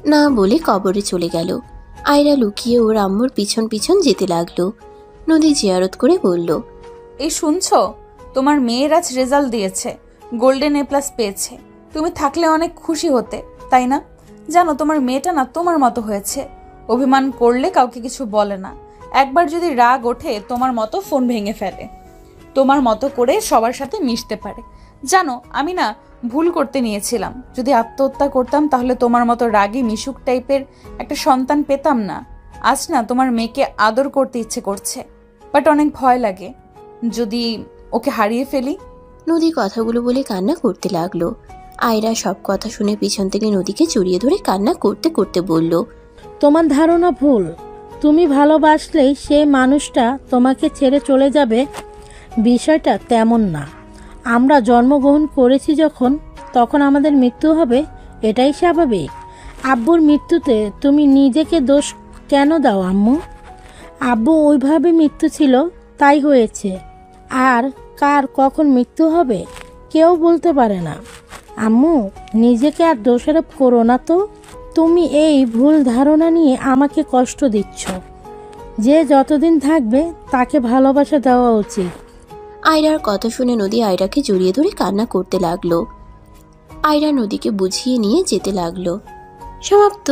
না বলে কবরে চলে গেল। আয়রা লুকিয়ে ওর আম্মুর পিছন পিছন যেতে লাগলো। নদী জিয়ারত করে বলল, এই শুনছো, তোমার মেয়ের আজ রেজাল্ট দিয়েছে, গোল্ডেন A+ পেয়েছে। তুমি থাকলে অনেক খুশি হতে, তাই না? জানো তোমার মেয়েটা না তোমার মতো হয়েছে, অভিমান করলে কাউকে কিছু বলে না। একবার যদি রাগ ওঠে তোমার মতো ফোন ভেঙে ফেলে, তোমার মতো করে সবার সাথে মিশতে পারে। জানো আমি না ভুল করতে নিয়েছিলাম, যদি আত্মহত্যা করতাম তাহলে তোমার মতো রাগী মিশুক টাইপের একটা সন্তান পেতাম না। আজ না তোমার মেয়েকে আদর করতে ইচ্ছে করছে, বাট অনেক ভয় লাগে যদি ওকে হারিয়ে ফেলি। নদী কথাগুলো বলে কান্না করতে লাগলো। আয়রা সব কথা শুনে পিছন থেকে নদীকে জড়িয়ে ধরে কান্না করতে করতে বলল, তোমার ধারণা ভুল। তুমি ভালোবাসলেই সেই মানুষটা তোমাকে ছেড়ে চলে যাবে, বিষয়টা তেমন না। আমরা জন্মগ্রহণ করেছি যখন, তখন আমাদের মৃত্যু হবে, এটাই স্বাভাবিক। আব্বুর মৃত্যুতে তুমি নিজেকে দোষ কেন দাও আম্মু? আব্বু ওইভাবে মৃত্যু ছিল, তাই হয়েছে। আর কার কখন মৃত্যু হবে কেউ বলতে পারে না। আম্মু, নিজেকে আর দোষারোপ করো না তো। তুমি এই ভুল ধারণা নিয়ে আমাকে কষ্ট দিচ্ছ। যে যতদিন থাকবে তাকে ভালোবাসা দেওয়া উচিত। আয়রার কথা শুনে নদী আয়রাকে জড়িয়ে ধরে কান্না করতে লাগলো। আয়রা নদীকে বুঝিয়ে নিয়ে যেতে লাগলো। সমাপ্ত।